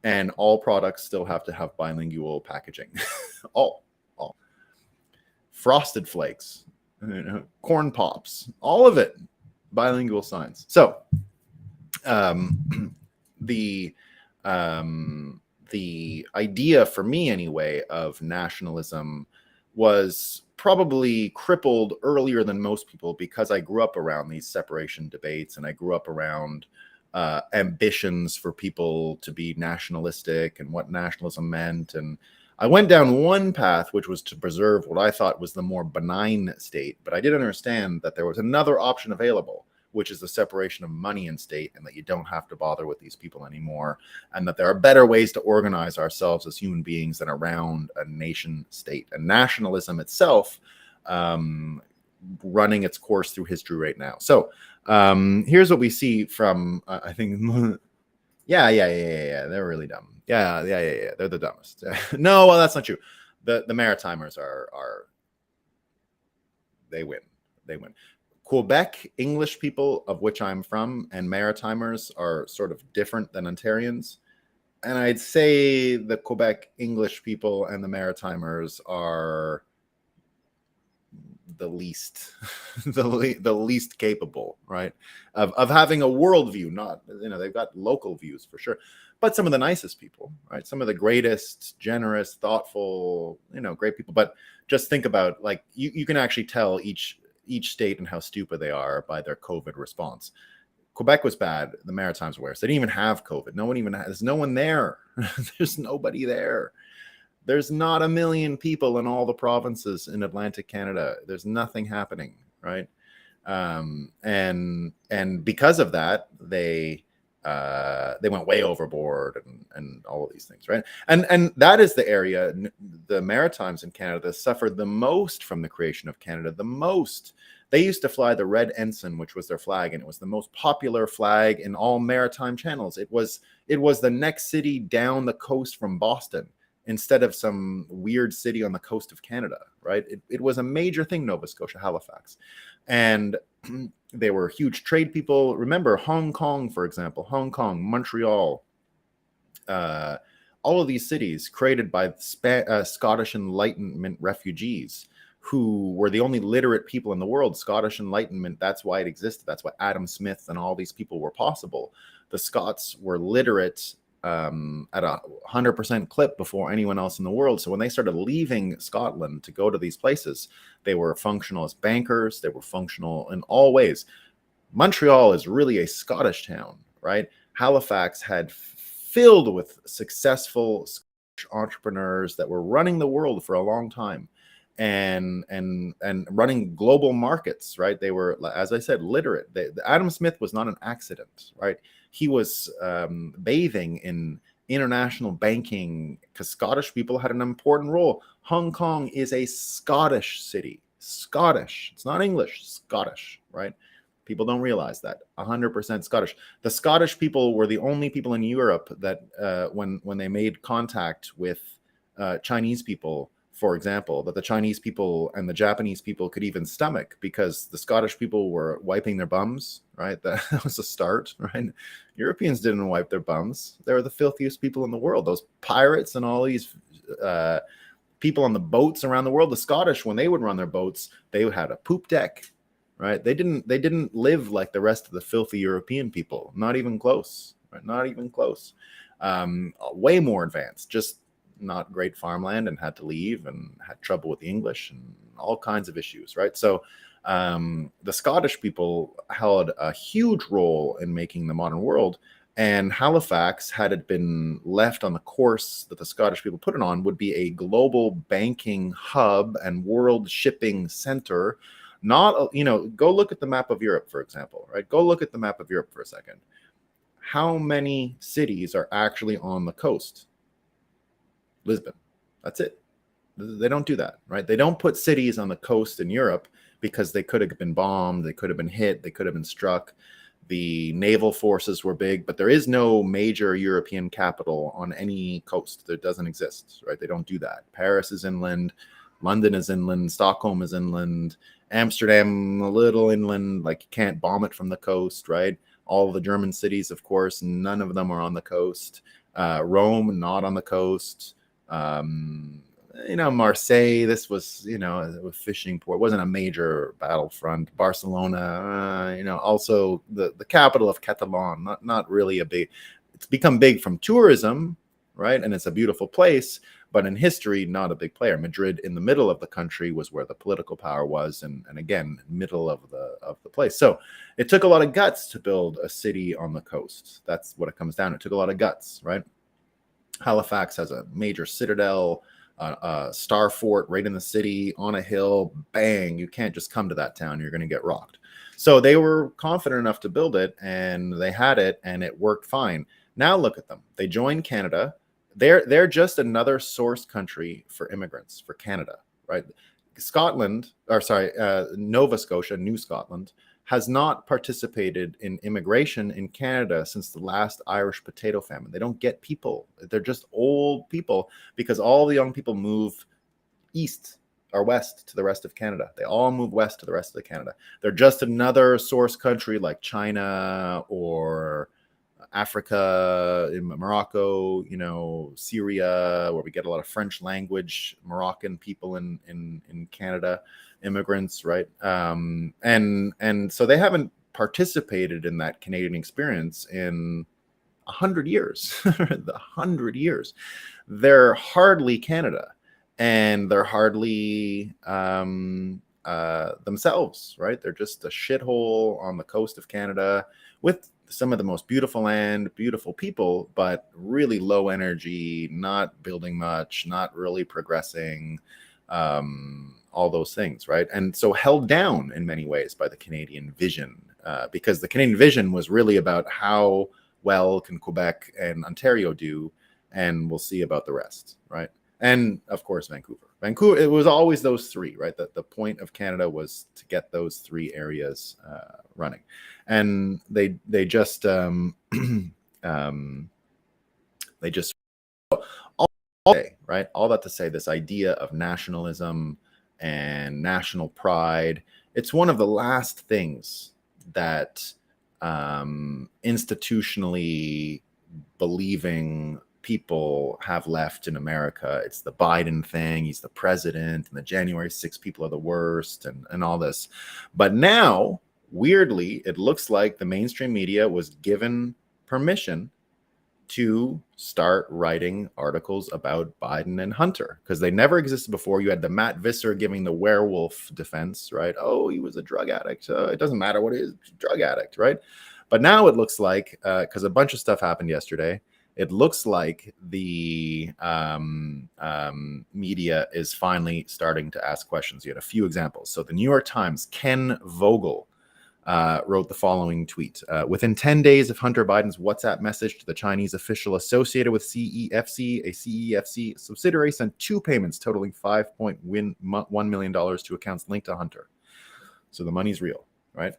S1: and all products still have to have bilingual packaging. all Frosted Flakes, corn pops, all of it bilingual signs. So the idea for me anyway of nationalism was probably crippled earlier than most people, because I grew up around these separation debates, and I grew up around ambitions for people to be nationalistic and what nationalism meant. And I went down one path, which was to preserve what I thought was the more benign state. But I did understand that there was another option available, which is the separation of money and state, and that you don't have to bother with these people anymore, and that there are better ways to organize ourselves as human beings than around a nation state. And nationalism itself running its course through history right now. So here's what we see from, I think, yeah, they're really dumb. Yeah, they're the dumbest. No, well, that's not true. The Maritimers are they win. Quebec English people, of which I'm from, and Maritimers are sort of different than Ontarians. And I'd say the Quebec English people and the Maritimers are the least the least capable, right, of having a worldview. Not, they've got local views for sure, but some of the nicest people, right? Some of the greatest, generous, thoughtful, great people. But just think about, like, you can actually tell each state and how stupid they are by their COVID response. Quebec was bad. The Maritimes were worse. They didn't even have COVID. There's no one there. There's nobody there. There's not 1 million people in all the provinces in Atlantic Canada. There's nothing happening, right? And because of that, they went way overboard and all of these things, right? And that is the area, the Maritimes in Canada suffered the most from the creation of Canada. The most. They used to fly the red ensign, which was their flag, and it was the most popular flag in all maritime channels. It was the next city down the coast from Boston, instead of some weird city on the coast of Canada, right? It was a major thing, Nova Scotia, Halifax. And they were huge trade people. Remember Hong Kong, for example, Hong Kong, Montreal, all of these cities created by Scottish Enlightenment refugees, who were the only literate people in the world. Scottish Enlightenment, that's why it existed. That's why Adam Smith and all these people were possible. The Scots were literate at 100% clip before anyone else in the world. So when they started leaving Scotland to go to these places, they were functional as bankers. They were functional in all ways. Montreal is really a Scottish town, right? Halifax had filled with successful Scottish entrepreneurs that were running the world for a long time and running global markets, right? They were, as I said, literate. Adam Smith was not an accident, right? He was bathing in international banking because Scottish people had an important role. Hong Kong is a Scottish city. Scottish. It's not English. Scottish, right? People don't realize that. 100% Scottish. The Scottish people were the only people in Europe that when they made contact with Chinese people, for example, that the Chinese people and the Japanese people could even stomach, because the Scottish people were wiping their bums, right? That was a start, right? Europeans didn't wipe their bums. They were the filthiest people in the world. Those pirates and all these people on the boats around the world. The Scottish, when they would run their boats, they had a poop deck, right? They didn't live like the rest of the filthy European people. Not even close, right? Not even close. Way more advanced, just not great farmland, and had to leave and had trouble with the English and all kinds of issues, right? So the Scottish people held a huge role in making the modern world, and Halifax, had it been left on the course that the Scottish people put it on, would be a global banking hub and world shipping center. Not, go look at the map of Europe, for example, right? Go look at the map of Europe for a second. How many cities are actually on the coast? Lisbon. That's it. They don't do that, right? They don't put cities on the coast in Europe because they could have been bombed, they could have been hit, they could have been struck. The naval forces were big, but there is no major European capital on any coast. That doesn't exist, right? They don't do that. Paris is inland, London is inland, Stockholm is inland, Amsterdam a little inland, like you can't bomb it from the coast, right? All the German cities, of course, none of them are on the coast. Rome, not on the coast. Marseille, this was, a fishing port. It wasn't a major battlefront. Barcelona, also the capital of Catalan, not really a big. It's become big from tourism, right? And it's a beautiful place, but in history, not a big player. Madrid, in the middle of the country, was where the political power was, and again, middle of the place. So it took a lot of guts to build a city on the coast. That's what it comes down to. It took a lot of guts, right? Halifax has a major citadel, star fort right in the city on a hill. Bang, you can't just come to that town, you're going to get rocked. So they were confident enough to build it, and they had it, and it worked fine. Now look at them. They joined Canada. They're just another source country for immigrants for Canada, right? Scotland, or sorry, Nova Scotia, New Scotland, has not participated in immigration in Canada since the last Irish potato famine. They don't get people. They're just old people because all the young people move east or west to the rest of Canada. They all move west to the rest of Canada. They're just another source country like China or Africa, in Morocco, Syria, where we get a lot of French language Moroccan people in Canada, immigrants, right? And so they haven't participated in that Canadian experience in 100 years. 100 years. They're hardly Canada, and they're hardly themselves, right? They're just a shithole on the coast of Canada with some of the most beautiful land, beautiful people, but really low energy, not building much, not really progressing, all those things, right? And so held down in many ways by the Canadian vision, because the Canadian vision was really about how well can Quebec and Ontario do, and we'll see about the rest, right? And of course, Vancouver. It was always those three, right? The point of Canada was to get those three areas running, and they just they just all day, right? All that to say, this idea of nationalism and national pride, it's one of the last things that institutionally believing people have left in America. It's the Biden thing. He's the president, and the January 6th people are the worst, and all this. But now, weirdly, it looks like the mainstream media was given permission to start writing articles about Biden and Hunter, because they never existed before. You had the Matt Visser giving the werewolf defense, right? Oh, he was a drug addict. It doesn't matter what it is, drug addict, right? But now it looks like, because a bunch of stuff happened yesterday, it looks like the media is finally starting to ask questions. You had a few examples. So the New York Times, Ken Vogel, wrote the following tweet. Within 10 days of Hunter Biden's WhatsApp message to the Chinese official associated with CEFC, a CEFC subsidiary sent two payments totaling $5.1 million to accounts linked to Hunter. So the money's real, right?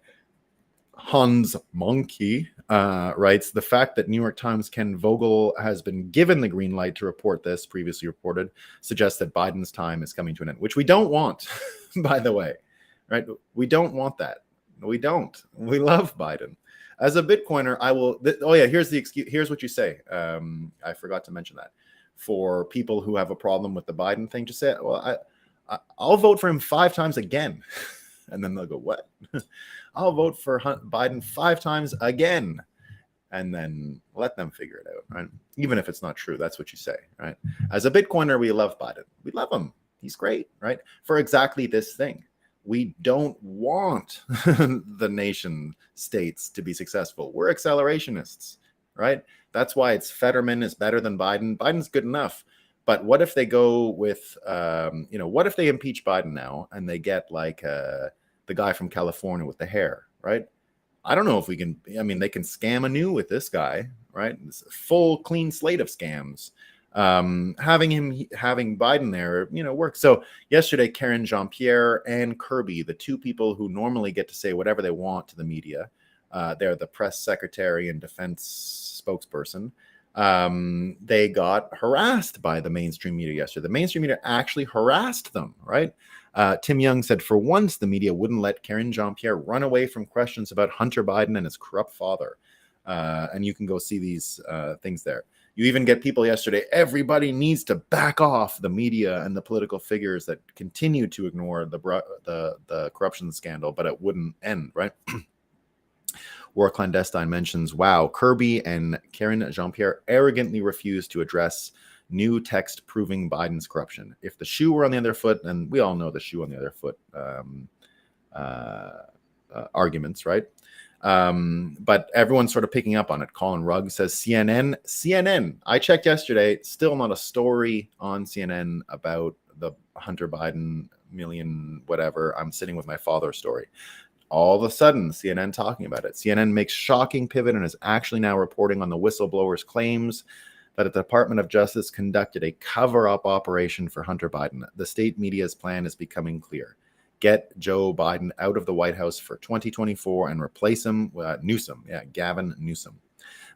S1: Hans Monkey writes, the fact that New York Times' Ken Vogel has been given the green light to report this, previously reported, suggests that Biden's time is coming to an end, which we don't want, by the way, right? We don't want that. We don't. We love Biden. As a Bitcoiner, I will. Here's the excuse. Here's what you say. I forgot to mention that. For people who have a problem with the Biden thing, just say, well, I'll vote for him 5 times again. And then they'll go, what? I'll vote for Biden 5 times again. And then let them figure it out, right? Even if it's not true, that's what you say, right? As a Bitcoiner, we love Biden. We love him. He's great, right? For exactly this thing. We don't want the nation states to be successful. We're accelerationists, right? That's why it's Fetterman is better than Biden. Biden's good enough. But what if they go with, what if they impeach Biden now and they get like the guy from California with the hair, right? I don't know if we can, they can scam anew with this guy, right? It's a full clean slate of scams. Having Biden there, works. So yesterday, Karen Jean-Pierre and Kirby, the two people who normally get to say whatever they want to the media, they're the press secretary and defense spokesperson. They got harassed by the mainstream media yesterday. The mainstream media actually harassed them, right? Tim Young said, for once, the media wouldn't let Karen Jean-Pierre run away from questions about Hunter Biden and his corrupt father. And you can go see these things there. You even get people yesterday, everybody needs to back off the media and the political figures that continue to ignore the corruption scandal, but it wouldn't end, right? War Clandestine mentions, wow, Kirby and Karine Jean-Pierre arrogantly refused to address new text proving Biden's corruption. If the shoe were on the other foot, and we all know the shoe on the other foot arguments, right? But everyone's sort of picking up on it. Colin Rugg says CNN. I checked yesterday, still not a story on CNN about the Hunter Biden million whatever I'm sitting with my father story. All of a sudden, CNN talking about it. CNN makes shocking pivot and is actually now reporting on the whistleblower's claims that the Department of Justice conducted a cover-up operation for Hunter Biden. The state media's plan is becoming clear. Get Joe Biden out of the White House for 2024 and replace him with Newsom. Yeah, Gavin Newsom.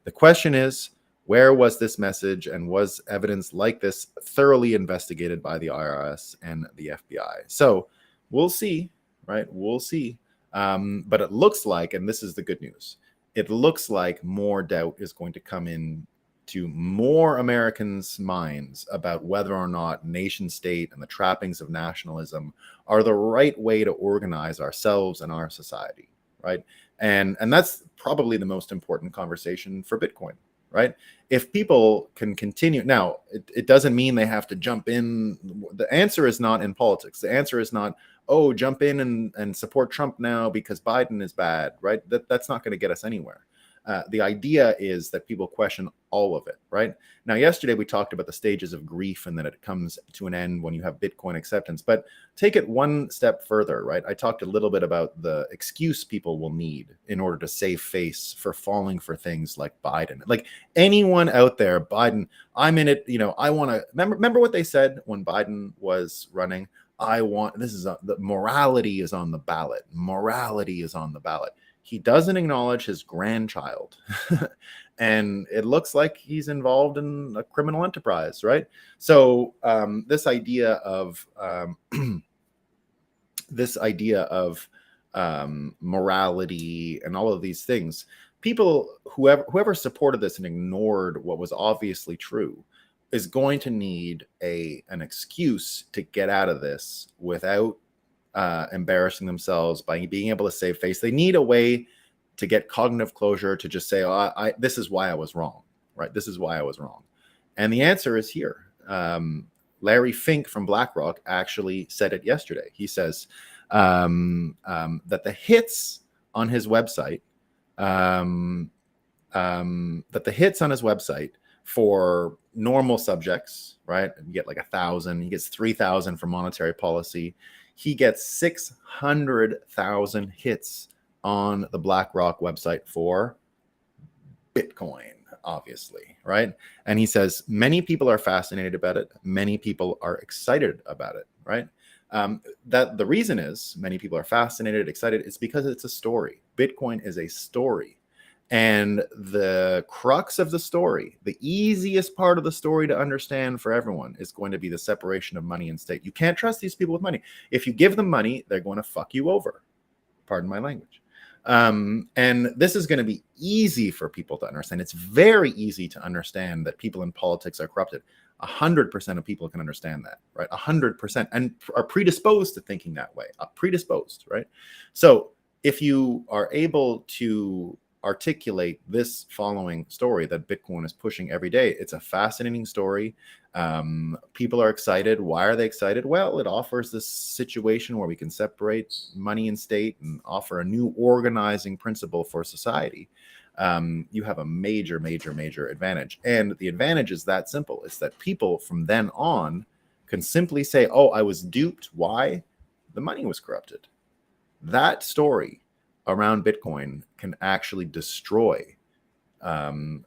S1: The question is, where was this message, and was evidence like this thoroughly investigated by the IRS and the FBI? So we'll see, right? We'll see. But it looks like, and this is the good news, it looks like more doubt is going to come in to more Americans' minds about whether or not nation state and the trappings of nationalism are the right way to organize ourselves and our society, right? And that's probably the most important conversation for Bitcoin, right? If people can continue, now, it doesn't mean they have to jump in. The answer is not in politics. The answer is not, oh, jump in and support Trump now because Biden is bad, right? That's not going to get us anywhere. The idea is that people question all of it, right? Now, yesterday we talked about the stages of grief and that it comes to an end when you have Bitcoin acceptance, but take it one step further, right? I talked a little bit about the excuse people will need in order to save face for falling for things like Biden. Like anyone out there, Biden, I'm in it, I want to, remember what they said when Biden was running? The morality is on the ballot. Morality is on the ballot. He doesn't acknowledge his grandchild. And it looks like he's involved in a criminal enterprise, right? So this idea of morality and all of these things, people, whoever supported this and ignored what was obviously true, is going to need an excuse to get out of this without embarrassing themselves, by being able to save face. They need a way to get cognitive closure, to just say, oh, this is why I was wrong, right? This is why I was wrong. And the answer is here. Larry Fink from BlackRock actually said it yesterday. He says that the hits on his website, for normal subjects, right? You get like 1,000, he gets 3,000 for monetary policy. He gets 600,000 hits on the BlackRock website for Bitcoin, obviously, right? And he says many people are fascinated about it. Many people are excited about it, right? That the reason is many people are fascinated, excited, is because it's a story. Bitcoin is a story. And the crux of the story, the easiest part of the story to understand for everyone, is going to be the separation of money and state. You can't trust these people with money. If you give them money, they're going to fuck you over. Pardon my language. And this is going to be easy for people to understand. It's very easy to understand that people in politics are corrupted. 100% of people can understand that, right? 100%, and are predisposed to thinking that way. Predisposed, right? So if you are able to articulate this following story that Bitcoin is pushing every day, it's a fascinating story. People are excited. Why are they excited? Well, it offers this situation where we can separate money and state and offer a new organizing principle for society. You have a major advantage. And the advantage is that simple. It's that people from then on can simply say, oh, I was duped. Why? The money was corrupted. That story around Bitcoin can actually destroy the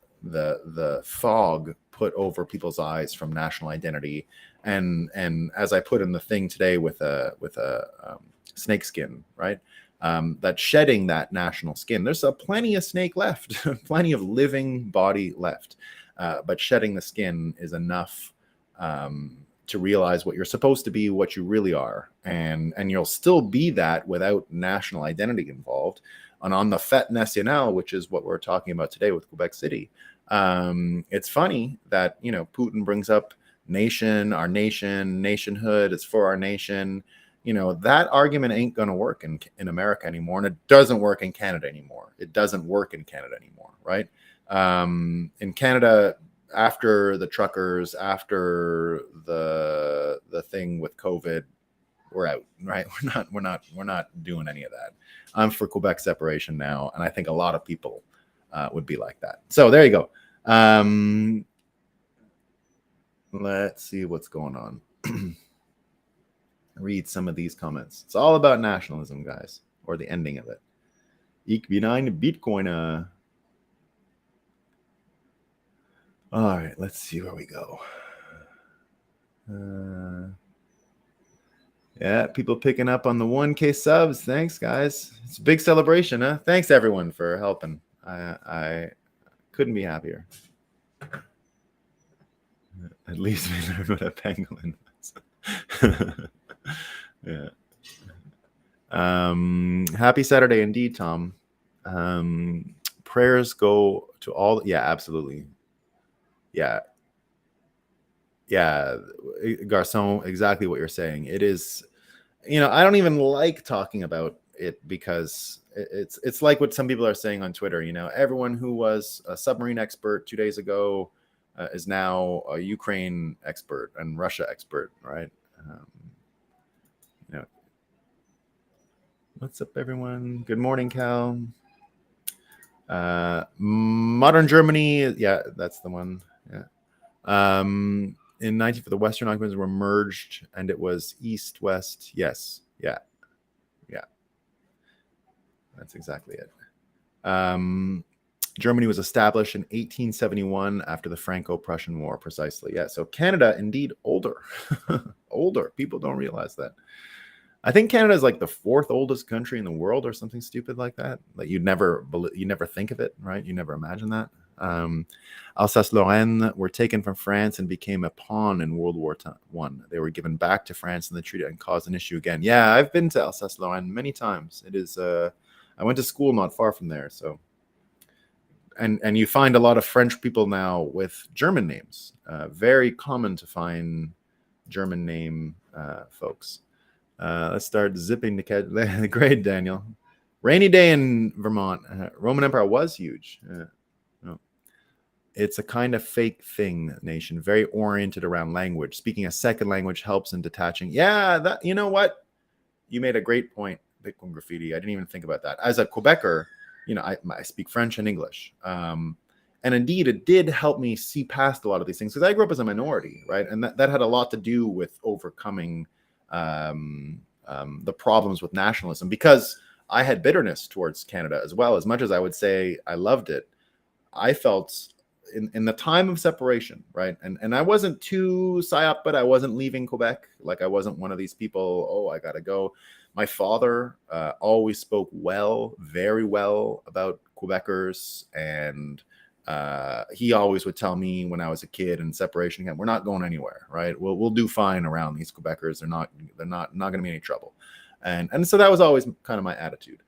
S1: fog put over people's eyes from national identity, and as I put in the thing today with a snake skin, right? That shedding that national skin. There's plenty of snake left, plenty of living body left, but shedding the skin is enough to realize what you're supposed to be, what you really are. And you'll still be that without national identity involved. And on the Fête Nationale, which is what we're talking about today with Quebec City, it's funny that, Putin brings up nation, our nation, nationhood, it's for our nation. that argument ain't going to work in America anymore, and it doesn't work in Canada anymore. It doesn't work in Canada anymore, right? In Canada, after the truckers, after the thing with COVID, we're out, right? We're not doing any of that. I'm for Quebec separation now, and I think a lot of people would be like that. So there you go. Let's see what's going on. Read some of these comments. It's all about nationalism, guys, or the ending of it. Ik benign Bitcoin. All right, let's see where we go. Yeah, people picking up on the 1K subs. Thanks, guys. It's a big celebration, huh? Thanks, everyone, for helping. I couldn't be happier. At least we learned what a pangolin was. Yeah. Happy Saturday indeed, Tom. Prayers go to all. Yeah, absolutely. Yeah, Garcon, exactly what you're saying. It is, I don't even like talking about it because it's like what some people are saying on Twitter. Everyone who was a submarine expert 2 days ago is now a Ukraine expert and Russia expert, right? What's up, everyone? Good morning, Cal. Modern Germany, yeah, that's the one. Yeah. In 19 for the Western occupants were merged, and it was East West. Yes, yeah. That's exactly it. Germany was established in 1871 after the Franco-Prussian War, precisely. Yeah, so Canada, indeed, older. Older. People don't realize that. I think Canada is like the 4th oldest country in the world or something stupid like that. Like you never think of it, right? You never imagine that. Alsace-Lorraine were taken from France and became a pawn in World War I. They were given back to France in the treaty and caused an issue again. Yeah, I've been to Alsace-Lorraine many times. It is. I went to school not far from there, so. And you find a lot of French people now with German names. Very common to find German name folks. Let's start zipping the cat. Great, Daniel. Rainy day in Vermont. Roman Empire was huge. No. It's a kind of fake thing, nation. Very oriented around language. Speaking a second language helps in detaching. Yeah, that. You know what? You made a great point, Bitcoin Graffiti. I didn't even think about that. As a Quebecer, I speak French and English. And indeed, it did help me see past a lot of these things because I grew up as a minority, right? And that had a lot to do with overcoming the problems with nationalism, because I had bitterness towards Canada as well. As much as I would say I loved it, I felt in the time of separation, right? And I wasn't too psyop, but I wasn't leaving Quebec. Like I wasn't one of these people, oh, I gotta go. My father always spoke very well about Quebecers, and he always would tell me when I was a kid in separation camp, we're not going anywhere, right? We'll do fine around these Quebecers. They're not going to be any trouble, and so that was always kind of my attitude.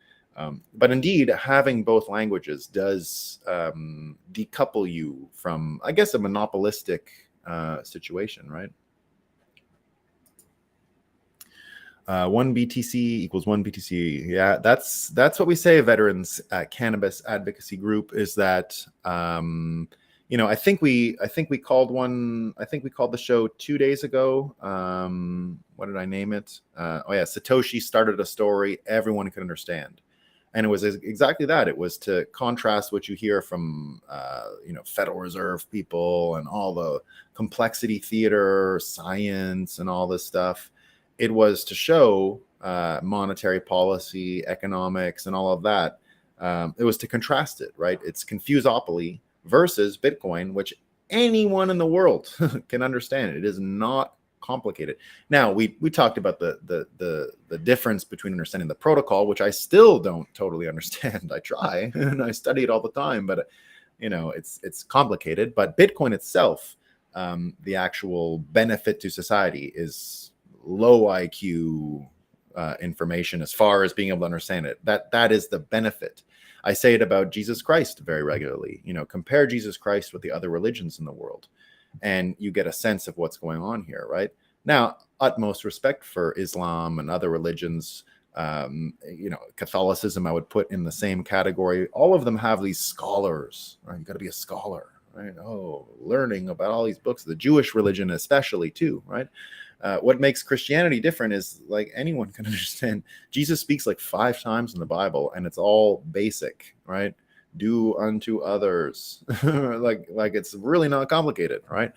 S1: But indeed, having both languages does decouple you from, I guess, a monopolistic situation, right? 1 BTC equals 1 BTC. Yeah, that's what we say, veterans cannabis advocacy group, is that I think we called the show 2 days ago. What did I name it? Satoshi started a story everyone could understand. And it was exactly that. It was to contrast what you hear from Federal Reserve people and all the complexity theater, science, and all this stuff. It was to show monetary policy, economics, and all of that. It was to contrast it, right? It's confusopoly versus Bitcoin, which anyone in the world can understand. It is not complicated. Now, we talked about the difference between understanding the protocol, which I still don't totally understand. I try and I study it all the time, but it's complicated. But Bitcoin itself, the actual benefit to society is low IQ information as far as being able to understand it. That is the benefit. I say it about Jesus Christ very regularly. Compare Jesus Christ with the other religions in the world, and you get a sense of what's going on here, right? Now, utmost respect for Islam and other religions. Catholicism I would put in the same category. All of them have these scholars, right? You got to be a scholar, right? Oh, learning about all these books, the Jewish religion especially too, right? What makes Christianity different is like anyone can understand. Jesus speaks like 5 times in the Bible, and it's all basic, right? Do unto others, like it's really not complicated, right?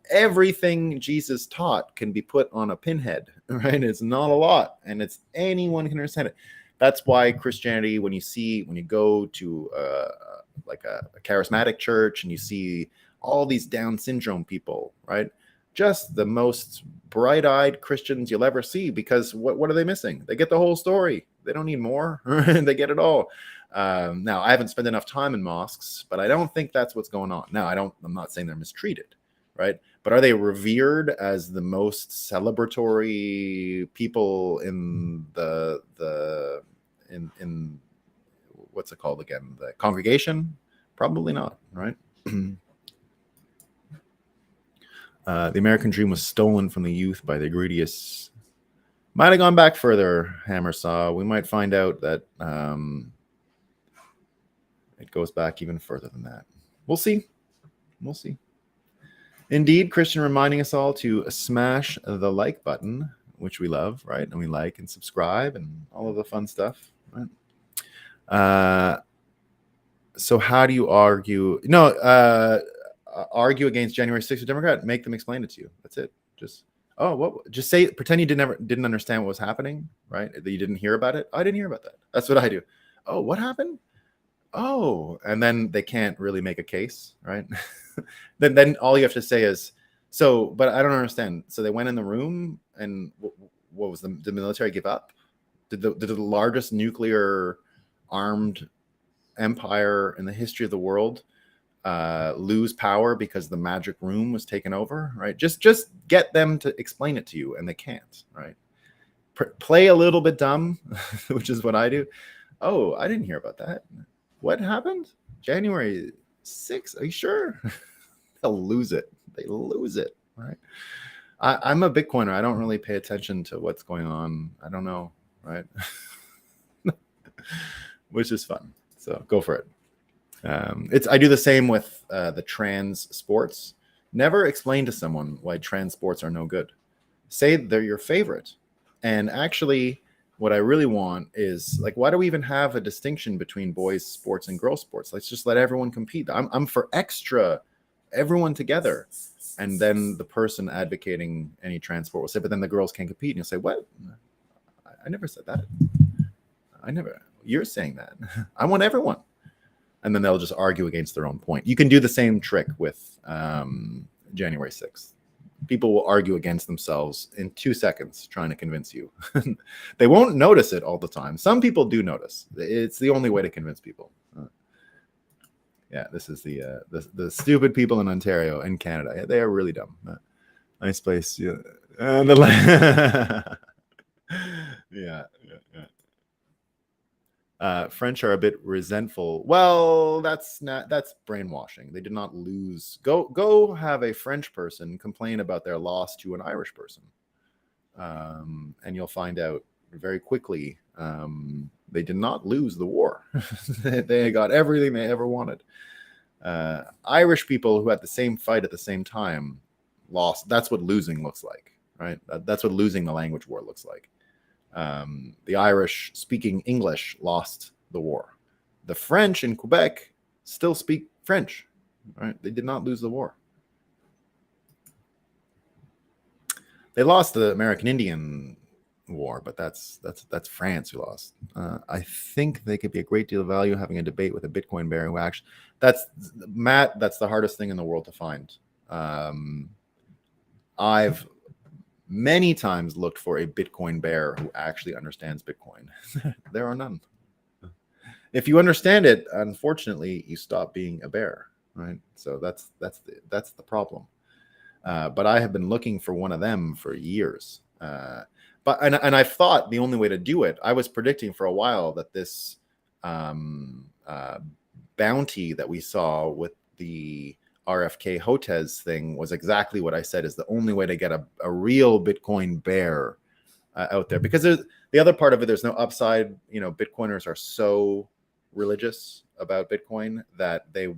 S1: Everything Jesus taught can be put on a pinhead, right? It's not a lot, and it's anyone can understand it. That's why Christianity, when you go to like a charismatic church and you see all these Down syndrome people, right? Just the most bright-eyed Christians you'll ever see, because what are they missing? They get the whole story. They don't need more. They get it all. Now, I haven't spent enough time in mosques, but I don't think that's what's going on. Now, I'm not saying they're mistreated, right? But are they revered as the most celebratory people in in what's it called again? The congregation? Probably not, right? The American dream was stolen from the youth by the greediest. Might have gone back further, Hammersaw. We might find out that it goes back even further than that. We'll see. We'll see. Indeed, Christian reminding us all to smash the like button, which we love, right? And we like and subscribe and all of the fun stuff, right? So how do you argue? No, argue against January 6th with Democrat. Make them explain it to you. That's it. Just pretend you didn't understand what was happening, right? That you didn't hear about it. I didn't hear about that. That's what I do. Oh, what happened? Oh, and then they can't really make a case, right? then all you have to say is, so, but I don't understand. So they went in the room, and what was the military give up? Did the largest nuclear armed empire in the history of the world lose power because the magic room was taken over, right? Just get them to explain it to you, and they can't, right? Play a little bit dumb, which is what I do. Oh, I didn't hear about that. What happened? January 6th? Are you sure? They'll lose it. They lose it, right? I'm a Bitcoiner. I don't really pay attention to what's going on. I don't know, right? Which is fun. So go for it. I do the same with the trans sports. Never explain to someone why trans sports are no good. Say they're your favorite. And actually, what I really want is, like, why do we even have a distinction between boys sports and girls sports? Let's just let everyone compete. I'm for everyone together. And then the person advocating any trans sport will say, but then the girls can't compete. And you'll say, what? I never said that. You're saying that. I want everyone. And then they'll just argue against their own point. You can do the same trick with January 6th. People will argue against themselves in 2 seconds trying to convince you. They won't notice it all the time. Some people do notice. It's the only way to convince people. Yeah, this is the stupid people in Ontario and Canada. They are really dumb. Nice place. Yeah. Yeah. French are a bit resentful. Well, that's brainwashing. They did not lose. Go have a French person complain about their loss to an Irish person, and you'll find out very quickly they did not lose the war. They got everything they ever wanted. Irish people who had the same fight at the same time lost. That's what losing looks like, right? That's what losing the language war looks like. The Irish speaking English lost the war. The French in Quebec still speak French, right? They did not lose the war. They lost the American Indian War, but that's France who lost. I think they could be a great deal of value having a debate with a Bitcoin bear who actually. That's the hardest thing in the world to find. I've many times looked for a Bitcoin bear who actually understands Bitcoin. There are none. If you understand it, unfortunately, you stop being a bear, right? So that's the problem. But I have been looking for one of them for years. But I've thought the only way to do it, I was predicting for a while that this bounty that we saw with the RFK Hotez thing was exactly what I said is the only way to get a real Bitcoin bear out there, because the other part of it, there's no upside. Bitcoiners are so religious about Bitcoin that they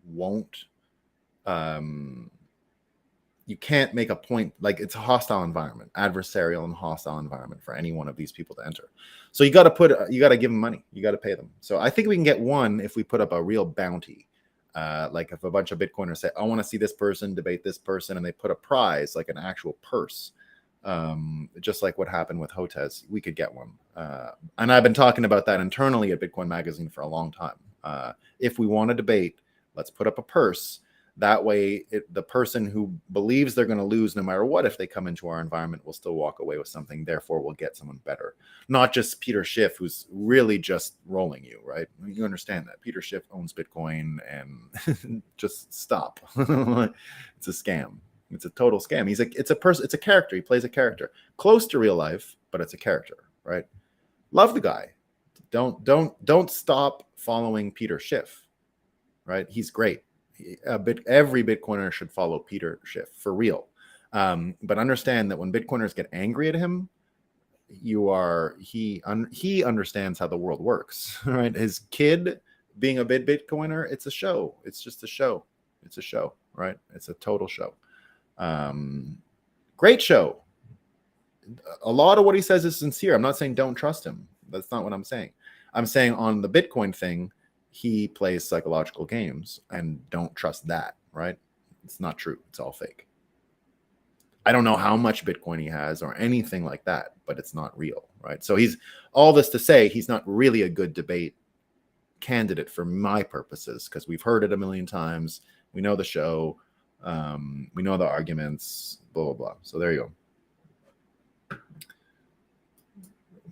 S1: won't. You can't make a point, like it's a hostile environment, adversarial and hostile environment for any one of these people to enter. So you got to give them money. You got to pay them. So I think we can get one if we put up a real bounty. Like if a bunch of Bitcoiners say, I want to see this person debate this person, and they put a prize, like an actual purse, just like what happened with Hotez, we could get one. And I've been talking about that internally at Bitcoin Magazine for a long time. If we want to debate, let's put up a purse. That way, the person who believes they're going to lose no matter what, if they come into our environment, will still walk away with something. Therefore, we'll get someone better. Not just Peter Schiff, who's really just rolling you, right? You understand that. Peter Schiff owns Bitcoin, and just stop. It's a scam. It's a total scam. It's a person. It's a character. He plays a character. Close to real life, but it's a character, right? Love the guy. Don't stop following Peter Schiff, right? He's great. Every Bitcoiner should follow Peter Schiff for real. But understand that when Bitcoiners get angry at him, he understands how the world works, right? His kid being a Bitcoiner, it's a show. It's just a show. It's a show, right? It's a total show. Great show. A lot of what he says is sincere. I'm not saying don't trust him. That's not what I'm saying. I'm saying on the Bitcoin thing, he plays psychological games, and don't trust that, right? It's not true. It's all fake. I don't know how much Bitcoin he has or anything like that, but it's not real, right? So he's all this to say he's not really a good debate candidate for my purposes, because we've heard it a million times. We know the show. We know the arguments, blah, blah, blah. So there you go.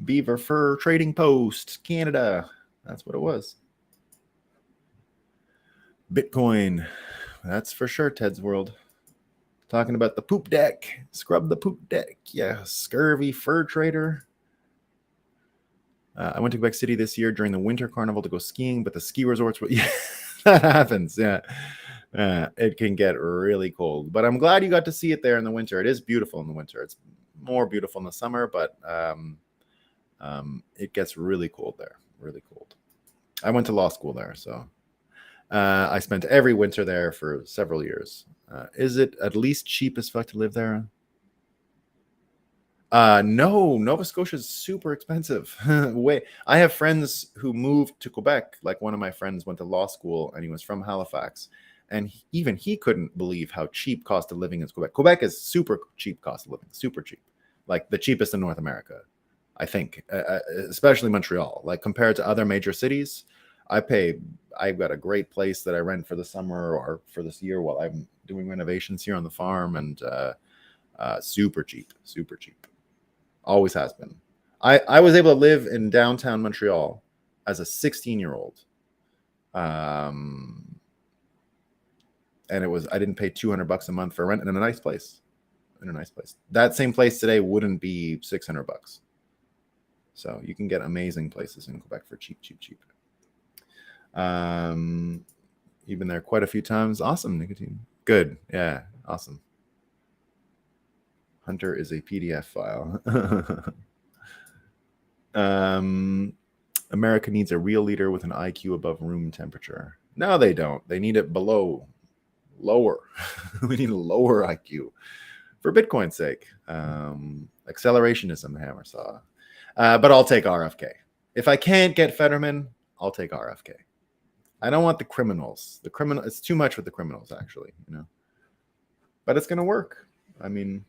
S1: Beaver Fur Trading Post, Canada. That's what it was. Bitcoin, that's for sure. Ted's World, talking about the poop deck. Scrub the poop deck. Yeah, scurvy fur trader. I went to Quebec City this year during the winter carnival to go skiing, but the ski resorts were, yeah, that happens. Yeah, it can get really cold, but I'm glad you got to see it there in the winter. It is beautiful in the winter. It's more beautiful in the summer, but it gets really cold there. Really cold. I went to law school there, so. I spent every winter there for several years. Is it at least cheap as fuck to live there? No, Nova Scotia is super expensive. I have friends who moved to Quebec. Like one of my friends went to law school, and he was from Halifax, and even he couldn't believe how cheap cost of living is Quebec. Quebec is super cheap cost of living, super cheap, like the cheapest in North America, I think, especially Montreal. Like compared to other major cities, I've got a great place that I rent for the summer or for this year while I'm doing renovations here on the farm, and super cheap, super cheap. Always has been. I was able to live in downtown Montreal as a 16-year-old. And I didn't pay $200 a month for rent in a nice place. That same place today wouldn't be $600. So you can get amazing places in Quebec for cheap. You've been there quite a few times. Awesome, Nicotine. Good. Yeah, awesome. Hunter is a PDF file. America needs a real leader with an IQ above room temperature. No, they don't. They need it lower. We need a lower IQ for Bitcoin's sake. Accelerationism, hammer saw. But I'll take RFK. If I can't get Fetterman, I'll take RFK. I don't want the criminals. It's too much with the criminals, actually, But it's going to work. I mean,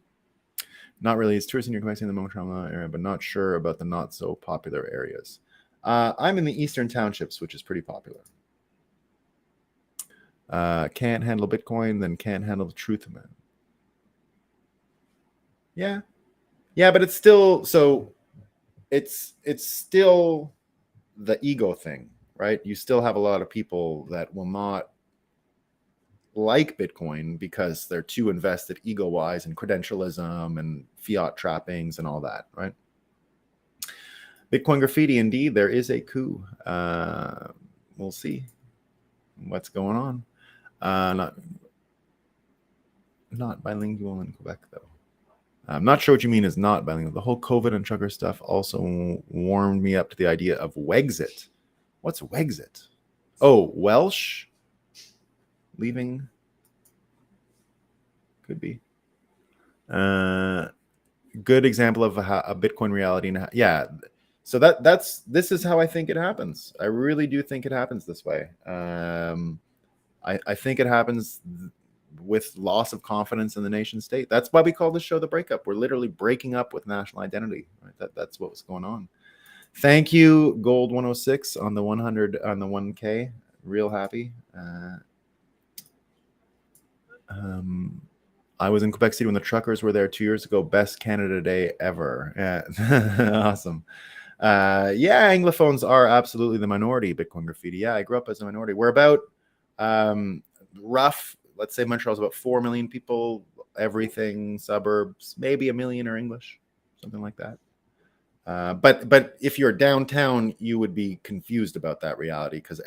S1: not really. It's tourists in your Quebec in the Montreal area, but not sure about the not so popular areas. I'm in the Eastern Townships, which is pretty popular. Can't handle Bitcoin, then can't handle the truth, man. Yeah, but it's still it's still the ego thing. Right? You still have a lot of people that will not like Bitcoin because they're too invested ego-wise in credentialism and fiat trappings and all that, right? Bitcoin graffiti, indeed, there is a coup. We'll see what's going on. not bilingual in Quebec, though. I'm not sure what you mean is not bilingual. The whole COVID and trucker stuff also warmed me up to the idea of Wexit. What's Wexit? Oh, Welsh? Leaving? Could be. Good example of a Bitcoin reality. Yeah. So this is how I think it happens. I really do think it happens this way. I think it happens with loss of confidence in the nation state. That's why we call this show The Breakup. We're literally breaking up with national identity. Right? That's what was going on. Thank you, Gold 106 on the 100 on the 1K. Real happy. I was in Quebec City when the truckers were there 2 years ago. Best Canada Day ever. Yeah. Awesome. Yeah, Anglophones are absolutely the minority. Bitcoin graffiti. Yeah, I grew up as a minority. We're about rough. Let's say Montreal's about 4 million people. Everything suburbs, maybe 1 million are English, something like that. But if you're downtown, you would be confused about that reality because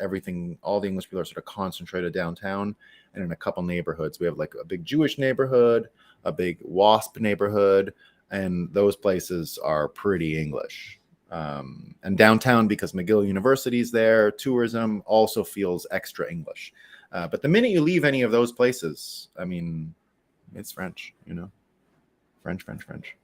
S1: all the English people are sort of concentrated downtown and in a couple neighborhoods. We have like a big Jewish neighborhood, a big WASP neighborhood, and those places are pretty English. And downtown, because McGill University is there, tourism also feels extra English. But the minute you leave any of those places, I mean, it's French, French.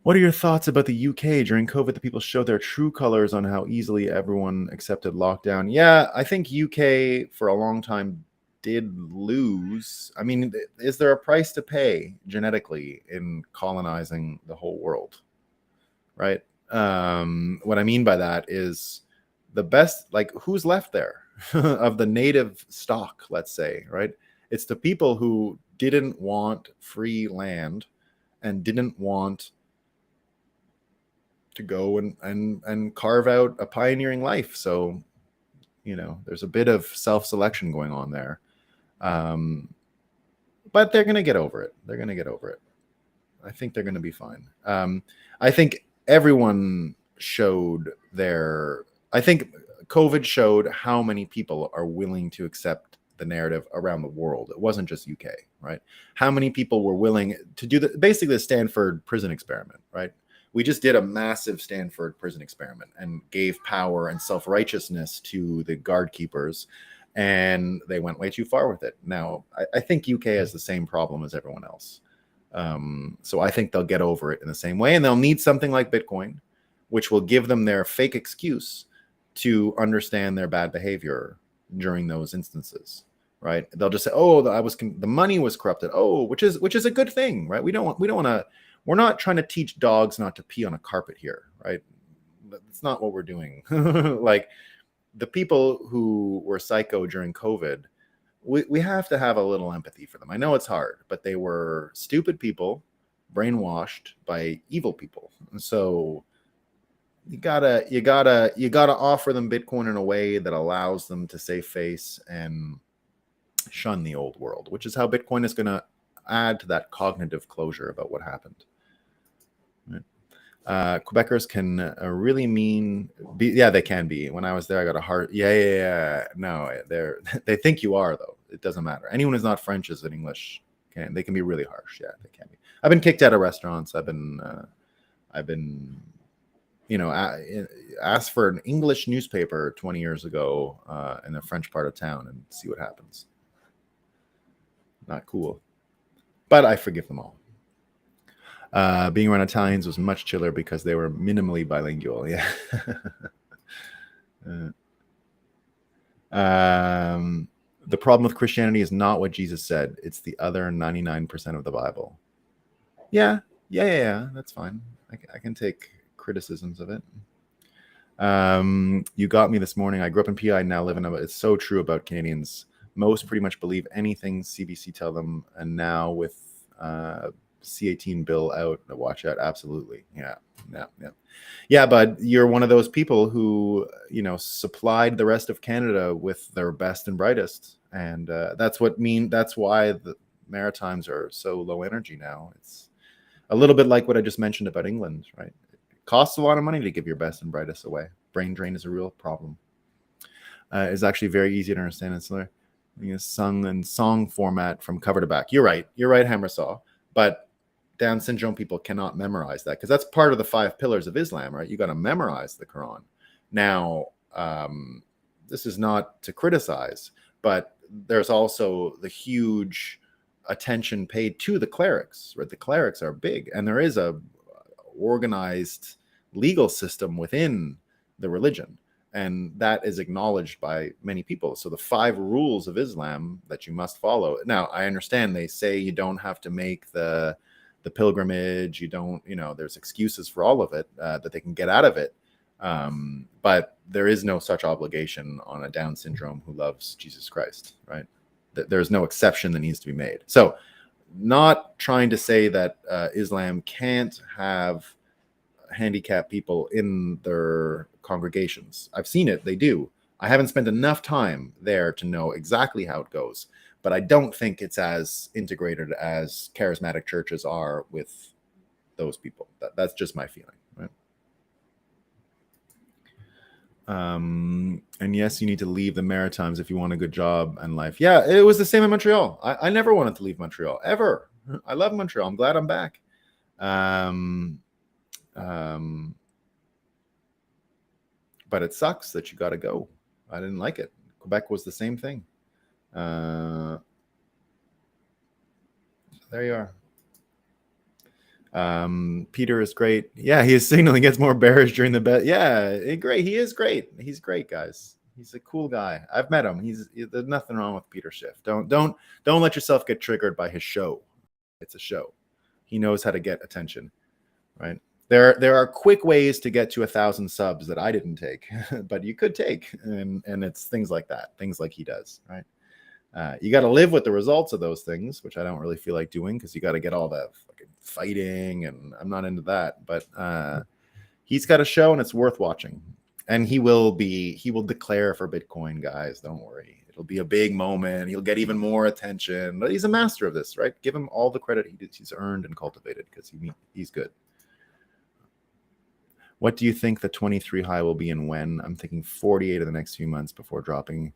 S1: What are your thoughts about the UK during COVID? The people showed their true colors on how easily everyone accepted lockdown. Yeah, I think UK for a long time did lose. I mean, is there a price to pay genetically in colonizing the whole world? Right? What I mean by that is the best, like who's left there of the native stock, let's say, right? It's the people who didn't want free land and didn't want to go and carve out a pioneering life. So, there's a bit of self-selection going on there. But they're going to get over it. I think they're going to be fine. I think everyone I think COVID showed how many people are willing to accept the narrative around the world. It wasn't just UK, right? How many people were willing to do basically the Stanford prison experiment, right? We just did a massive Stanford prison experiment and gave power and self-righteousness to the guard keepers, and they went way too far with it. Now, I think UK has the same problem as everyone else. So I think they'll get over it in the same way, and they'll need something like Bitcoin, which will give them their fake excuse to understand their bad behavior during those instances, right? They'll just say, "Oh, the money was corrupted." Oh, which is a good thing, right? We don't want to. We're not trying to teach dogs not to pee on a carpet here, right? That's not what we're doing. Like the people who were psycho during COVID, we have to have a little empathy for them. I know it's hard, but they were stupid people brainwashed by evil people. And so you gotta offer them Bitcoin in a way that allows them to save face and shun the old world, which is how Bitcoin is going to add to that cognitive closure about what happened. Quebecers can really they can be. When I was there, I got a heart. No, they think you are, though. It doesn't matter. Anyone who's not French is in English. They can be really harsh. Yeah, they can be. I've been kicked out of restaurants. I've been asked for an English newspaper 20 years ago in the French part of town and see what happens. Not cool. But I forgive them all. Being around Italians was much chiller because they were minimally bilingual. Yeah. The problem with Christianity is not what Jesus said. It's the other 99% of the Bible. Yeah. That's fine. I can take criticisms of it. You got me this morning. I grew up in PI and now live in it's so true about Canadians. Most pretty much believe anything CBC tell them, and now with C18 bill out, watch out. Absolutely. Yeah, but you're one of those people who supplied the rest of Canada with their best and brightest, and that's why the Maritimes are so low energy now. It's a little bit like what I just mentioned about England, right? It costs a lot of money to give your best and brightest away. Brain drain is a real problem. It's actually very easy to understand and similar. sung in song format from cover to back. You're right, Hammersaw. But Down syndrome people cannot memorize that, because that's part of the 5 pillars of Islam, right? You got to memorize the Quran. Now, this is not to criticize, but there's also the huge attention paid to the clerics, right? The clerics are big, and there is a organized legal system within the religion, and that is acknowledged by many people. So the 5 rules of Islam that you must follow. Now, I understand they say you don't have to make the pilgrimage, you don't, there's excuses for all of it, that they can get out of it. But there is no such obligation on a Down syndrome who loves Jesus Christ, right? There's no exception that needs to be made. So, not trying to say that Islam can't have handicapped people in their congregations. I've seen it, they do. I haven't spent enough time there to know exactly how it goes, but I don't think it's as integrated as charismatic churches are with those people. That's just my feeling, right? And yes, you need to leave the Maritimes if you want a good job and life. Yeah, it was the same in Montreal. I never wanted to leave Montreal, ever. I love Montreal. I'm glad I'm back. But it sucks that you got to go. I didn't like it. Quebec was the same thing. There you are. Peter is great. Yeah, he is signaling gets more bearish during the bet. Yeah, great. He is great. He's great, guys. He's a cool guy. I've met him. There's nothing wrong with Peter Schiff. Don't let yourself get triggered by his show. It's a show. He knows how to get attention, right? There are quick ways to get to 1,000 subs that I didn't take, but you could take, and it's things like that, things like he does, right? You got to live with the results of those things, which I don't really feel like doing, because you got to get all that fucking fighting, and I'm not into that. But he's got a show, and it's worth watching. And he will declare for Bitcoin, guys. Don't worry, it'll be a big moment. He'll get even more attention. But he's a master of this, right? Give him all the credit he's earned and cultivated, because he's good. What do you think the 23 high will be and when? I'm thinking 48 in the next few months before dropping.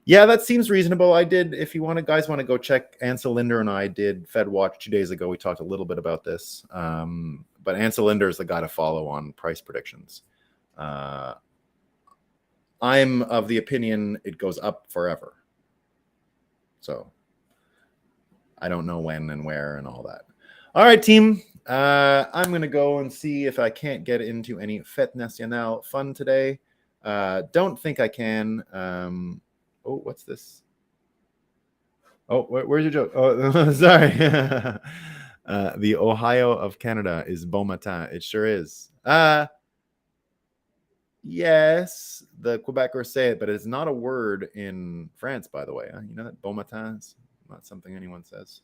S1: Yeah, that seems reasonable. I did, if you guys want to go check, Ansel Linder and I did Fed Watch 2 days ago. We talked a little bit about this. But Ansel Linder is the guy to follow on price predictions. I'm of the opinion it goes up forever. So I don't know when and where and all that. All right, team. I'm going to go and see if I can't get into any Fête Nationale fun today. Don't think I can. Oh, what's this? Oh, where's your joke? Oh, sorry. The Ohio of Canada is bon matin. It sure is. Yes, the Quebecers say it, but it's not a word in France, by the way. You know that bon matin is not something anyone says.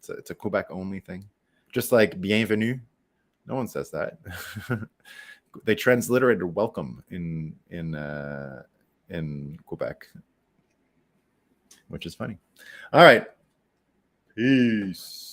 S1: It's a Quebec only thing. Just like bienvenue, no one says that. They transliterated welcome in Quebec, which is funny. All right, peace.